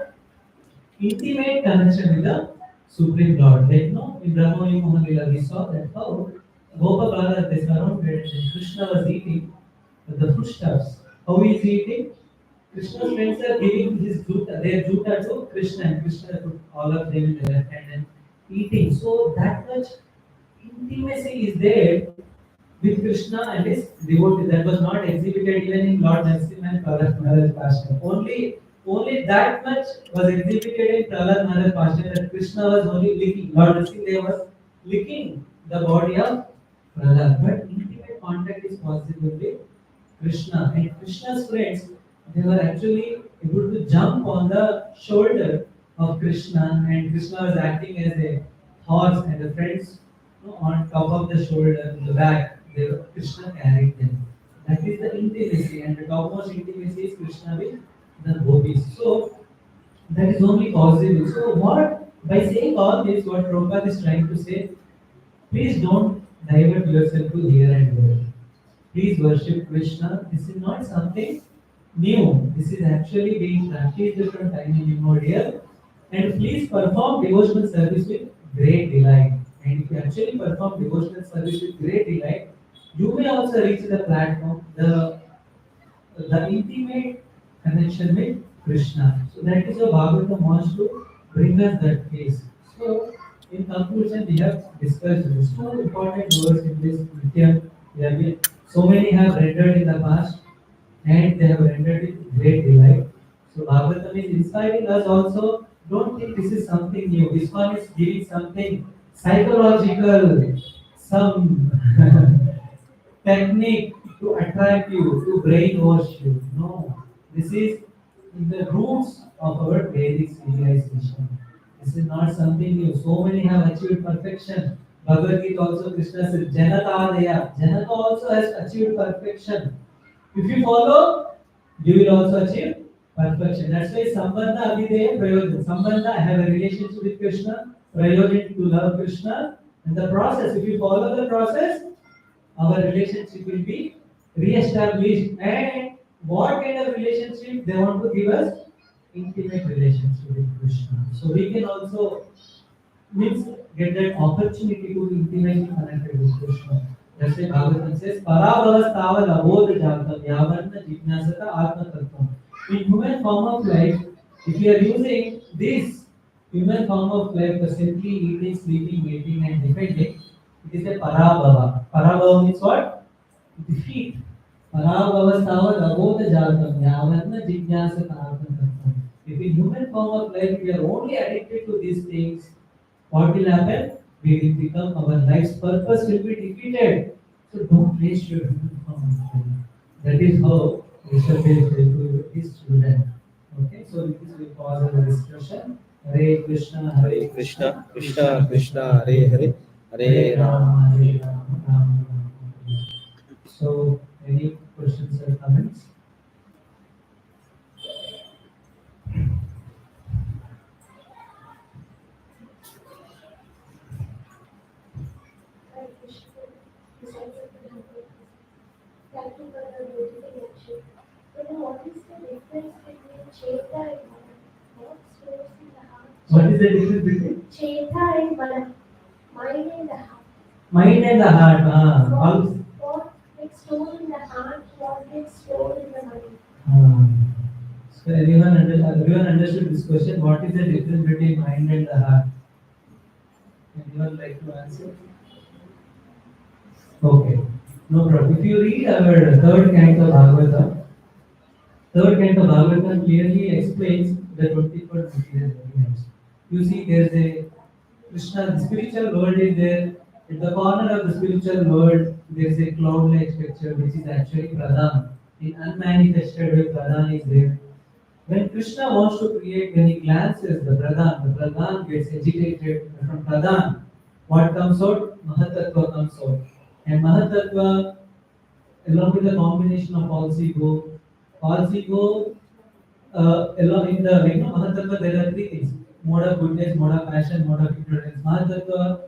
intimate connection with the Supreme Lord. Like no, in Brahmani Mohan Lila we saw that how Gopakala they surrounded and Krishna was eating the foodstuffs. How is he eating? Krishna's friends are giving their juta to Krishna, and Krishna put all of them in the left hand and eating. So that much intimacy is there with Krishna and his devotees that was not exhibited even in Lord Narasimha and Prahlad Maharaj Passion. Only that much was exhibited in Prahlad Maharaj Passion that Krishna was only licking. Lord Narasimha was licking the body of Prahlad. But intimate contact is possible with Krishna. And Krishna's friends, they were actually able to jump on the shoulder of Krishna, and Krishna was acting as a horse, and the friends on top of the shoulder, the back, Krishna carried them. That is the intimacy, and the topmost intimacy is Krishna with the gopis. So that is only possible. So what by saying all this, what Prabhupada is trying to say, please don't divert yourself to here and there. Please worship Krishna. This is not something new. This is actually being practiced from time immemorial. And please perform devotional service with great delight. And if you actually perform devotional service with great delight, you may also reach the platform, the intimate connection with Krishna. So that is what Bhagavatam wants to bring us that case. So in conclusion, we have discussed these 2 important words in this Nitya. So many have rendered in the past, and they have rendered with great delight. So Bhagavatam is inspiring us also. Don't think this is something new. This one is giving something psychological, some technique to attract you, to brainwash you. No, this is in the roots of our Vedic civilization. This is not something new. So many have achieved perfection. Bhagavad Gita also Krishna said, Janatadaya. Janata also has achieved perfection. If you follow, you will also achieve perfection. That's why Sambandha Abhideya Prayojan. Sambandha, I have a relationship with Krishna. Prayojan, to love Krishna. And the process, if you follow the process, our relationship will be re-established. And what kind of relationship they want to give us? Intimate relationship with Krishna. So we can also means get that opportunity to intimately connected with Krishna. That's why Bhagavatam says, Parabhavastava labodha jatam yavarna jijnasata atma tattvam. In human form of life, if you are using this human form of life for simply eating, sleeping, mating and defending, it is a parabhava. Parabhava means what? Defeat. Parabhavastava labodha jatam yavarna jijnasata atma tattvam. If in human form of life we are only addicted to these things, what will happen? We will become, our life's purpose will be defeated. So don't waste your human form of life. That is how we shall be able to his children. Okay, so with this we pause our discussion. Hare Krishna, Hare Krishna, Krishna, Krishna, Hare Hare, Hare Rama. Hare Rama, Rama Rama, Hare Hare. So, any questions or comments? Hare Krishna. Besides the Bhagavad, thank you for the beautiful lecture. You know, what is the difference between Cheta and Mana? What stores in the heart? What is the difference between Cheta and Mana, mind and the heart. mind and the heart? What gets stored in the heart, what gets stored in the mind? So everyone understood this question. What is the difference between mind and the heart? Anyone like to answer? Okay, no problem. If you read our third canto Bhagavatam, clearly explains the 24 material elements. You see, there's a Krishna, the spiritual world is there. At the corner of the spiritual world, there's a cloud-like structure which is actually Pradhan. In unmanifested way, Pradhan is there. When Krishna wants to create, when he glances the Pradhan gets agitated. From Pradhan, what comes out? Mahatattva comes out. And Mahatattva, along with the combination of false ego, along in the Mahatattva, there are three things: mode of goodness, mode of passion, mode of ignorance. Mahatattva,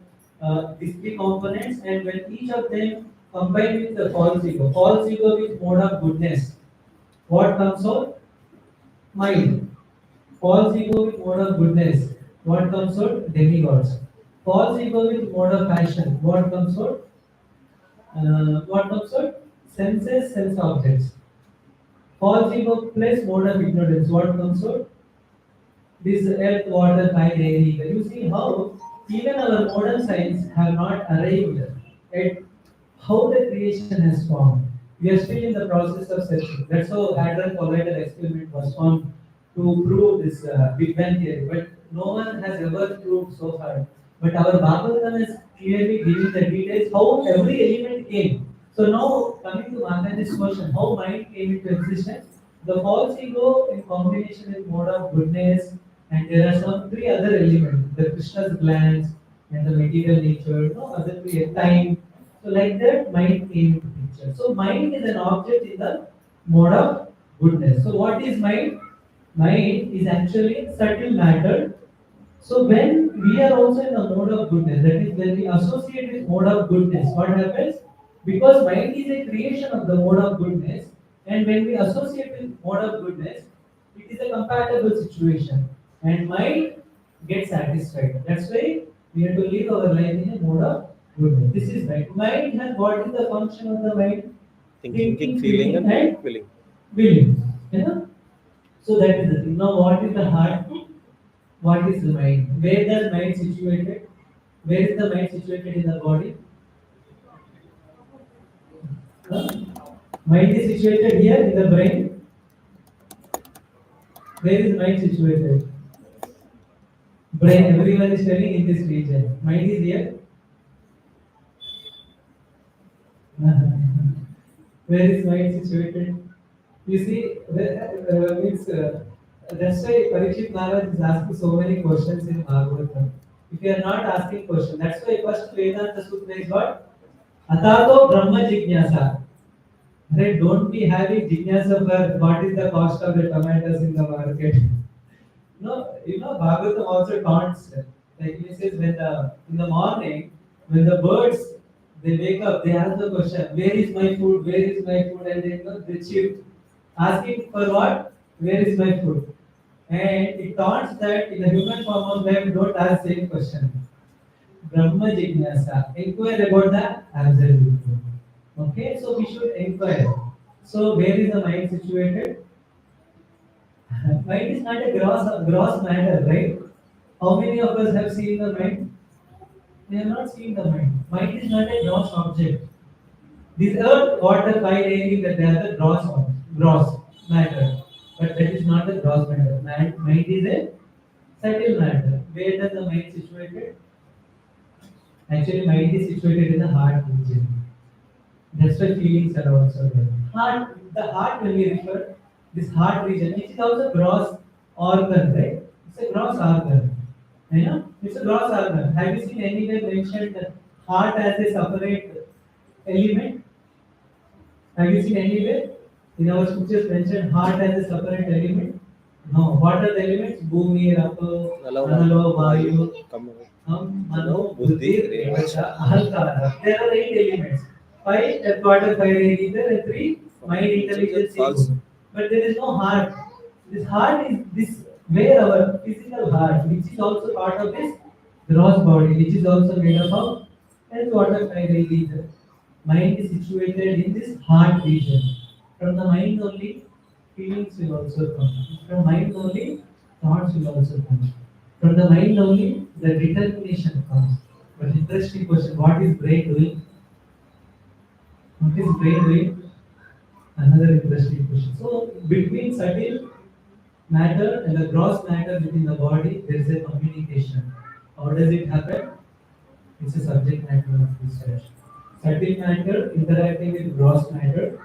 these three components, and when each of them combine with the false ego with mode of goodness, what comes out? Mind. False ego with mode of goodness, what comes out? Demigods. False ego with mode of passion, what comes out? Senses, sense objects. False ego plus mode of ignorance, what comes out? This earth, water, fire, air, ether. You see how even our modern science have not arrived at how the creation has formed. We are still in the process of searching. That's how Hadron Collider experiment was formed to prove this Big Bang theory. But no one has ever proved so far. But our Bhagavatam is clearly giving the details how every element came. So now coming to Mataji's question, how mind came into existence? The false ego in combination with mode of goodness, and there are some three other elements: the Krishna's glance and the material nature, no other three, time. So like that, mind came into picture. So mind is an object in the mode of goodness. So what is mind? Mind is actually subtle matter. So when we are also in the mode of goodness, that is when we associate with mode of goodness, what happens? Because mind is a creation of the mode of goodness, and when we associate with mode of goodness, it is a compatible situation, and mind gets satisfied. That's why we have to live our life in a mode of goodness. This is mind. Mind has, what is the function of the mind? Thinking, feeling, and willing. Willing. You know? So that is the thing. Now, what is the heart? What is the mind? Where does mind situated? Where is the mind situated in the body? Huh? Mind is situated here in the brain. Where Where is mind situated? Brain, everyone is telling in this region. Mind is here. Where is mind situated? You see, that's why Parikshit Maharaj is asking so many questions in Bhagavatam. If you are not asking questions, that's why first Vedanta Sutra is what? Atato Brahma Jignasa. Right? Don't be having jignasa for what is the cost of the tomatoes in the market. No, Bhagavatam also taunts. Like he says, in the morning, when the birds they wake up, they ask the question, "Where is my food? Where is my food?" And they cheep, asking for what? Where is my food? And it taunts that in the human form of life, don't ask same question. Brahma Jignasa, inquire about the absolute truth. Okay, so we should inquire. So where is the mind situated? Mind is not a gross matter, right? How many of us have seen the mind? We have not seen the mind. Mind is not a gross object. This earth, water, fire, air, that they are the gross matter. But that is not the gross matter. Mind is a subtle matter. Where does the mind situated? Actually, mind is situated in the heart region. That's why feelings are also there. The heart when we refer, this heart region, which is also gross organ, right? It's a gross organ. You know? It's a gross organ. Have you seen anywhere mentioned that heart as a separate element? Have you seen anywhere in our scriptures mentioned heart as a separate element? No. What are the elements? Bhumi, Rapo, Analo, Vayu, Mano, Buddhi, Revacha, Ahankara. There are 8 elements. 5 a quarter, 5 ether, and 3 mind, intelligence, ego. But there is no heart. This heart is this where our physical heart, which is also part of this gross body, which is also made up of earth, water, fire, ether. Mind is situated in this heart region. From the mind only, feelings will also come. From mind only, thoughts will also come. From the mind only, the determination comes. But interesting question, what is brain doing? What is brain doing? Another interesting question. So, between subtle matter and the gross matter within the body, there is a communication. How does it happen? It's a subject matter of research. Subtle matter interacting with gross matter,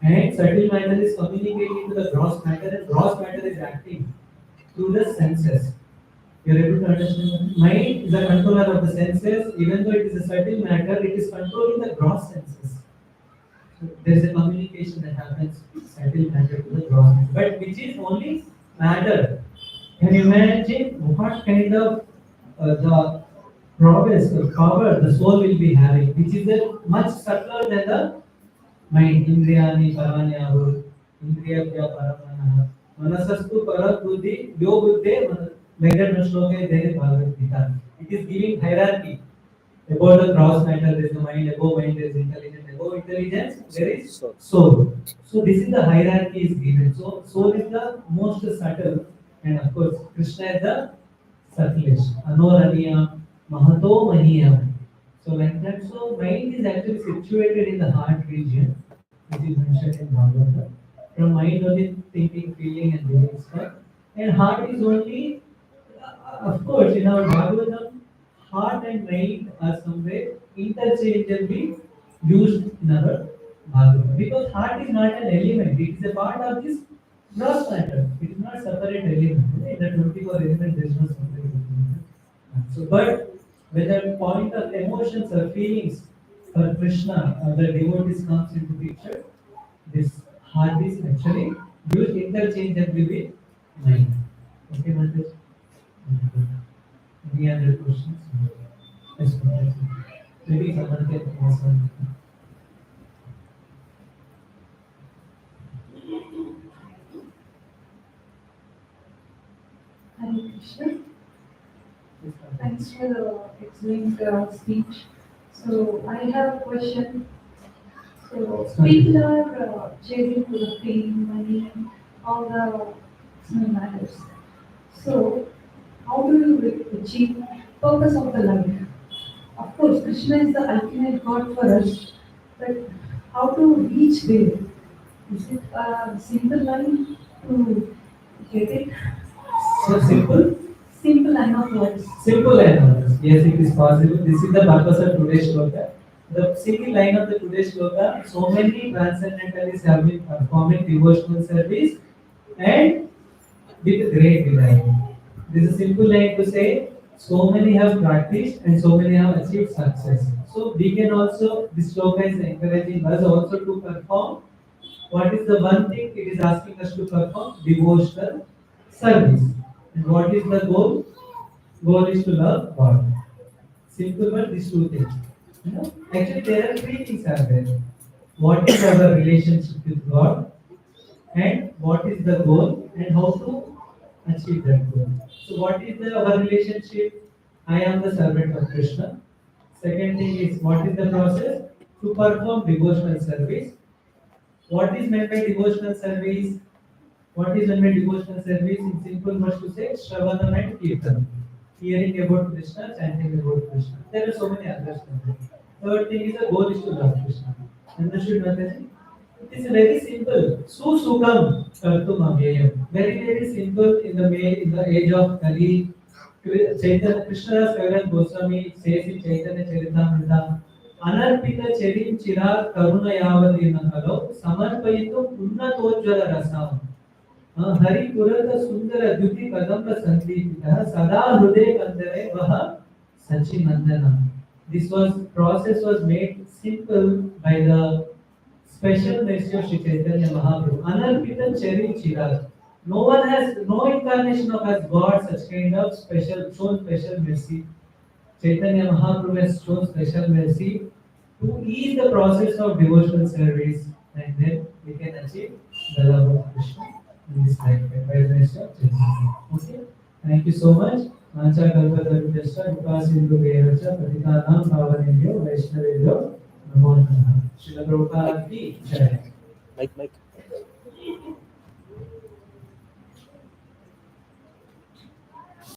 and subtle matter is communicating to the gross matter, and gross matter is acting through the senses. You're able to understand that? Mind is a controller of the senses, even though it is a subtle matter, it is controlling the gross senses. So there is a communication that happens with subtle matter to the gross matter, but which is only matter. Can you imagine what kind of the progress or power the soul will be having, which is much subtler than the mind? Indriyani paranyahu, indriyabhya paramanaha, manasastu parabuddhi, yo buddhe, Venkateshwara Shloka there Bhagavad Gita. It is giving hierarchy. Above the gross matter there is the mind, above mind there is intelligence, above intelligence there is soul. So this is the hierarchy is given. So soul is the most subtle, and of course Krishna is the subtlest. Anoraniya, Mahato Maniya. So like that, so mind is actually situated in the heart region, which is mentioned in Bhagavatam. From mind only thinking, feeling, and doing stuff. And heart is only, of course, in our Bhagavatam, heart and mind are somewhere interchangeably used in our Bhagavatam. Because heart is not an element, it is a part of this gross matter. It is not separate element. In the 24 elements, there is no separate element. So, but when the point of emotions or feelings for Krishna or the devotees comes into picture, this heart is actually used interchangeably with mind. Okay, Mantesh? Any other questions? Yes, Mantesh. Maybe someone can ask one. Hare Krishna. Yes, Mantesh. Thanks for the excellent speech. So I have a question. So people are chasing for the fame, money, all the small matters. So how do you achieve purpose of the life? Of course, Krishna is the ultimate God for us, but how to reach there? Is it a simple line to Get it? So simple. Simple line of words. Simple line of words. Yes, it is possible. This is the purpose of today's shloka. The single line of the today's shloka, so many transcendentalists have been performing devotional service and with great delight. This is a simple line to say, so many have practiced and so many have achieved success. So we can also, this shloka is encouraging us also to perform. What is the one thing it is asking us to perform? Devotional service. And what is the goal? Goal is to love God. Simple but these two things. You know, actually there are three things are there. What is our relationship with God? And what is the goal? And how to achieve that goal? So what is our relationship? I am the servant of Krishna. Second thing is what is the process? To perform devotional service. What is meant by devotional service? What is meant by devotional service? In simple words to say, Shravanam and Kirtan. Hearing about Krishna, chanting about Krishna. There are so many others. Third thing is the goal is to love Krishna. Understood, Mataji? It is very simple. Susukam kartum avyayam. Very simple in the age of Kali. Chaitanya Krishnadas Kaviraj Goswami says in Chaitanya Charitamrita, Anarpita Cherim Chira Karuna Yavadina Kalo Samarpayitum Unnatojjala Rasam. Hari Purata Sundara Duti Kadamba Sandipita Sada Hrude Kandare Vaha Sachidananda. This process was made simple by the special mercy of Sri Chaitanya Mahaprabhu. Anarpita Cheri Chirag. No one has, no incarnation of has got such kind of shown special mercy. Chaitanya Mahaprabhu has shown special mercy to ease the process of devotional service, and then we can achieve the love of Krishna in this lifetime by the mercy of Chaitanya. Okay? Thank you so much. Mancha Kalpatarupyascha Vipasindu Vehacha Patitanam Pavanebhyo Vaishnavebhyo Namo Namaha. Srila Prabhupada ki Jai. Mike.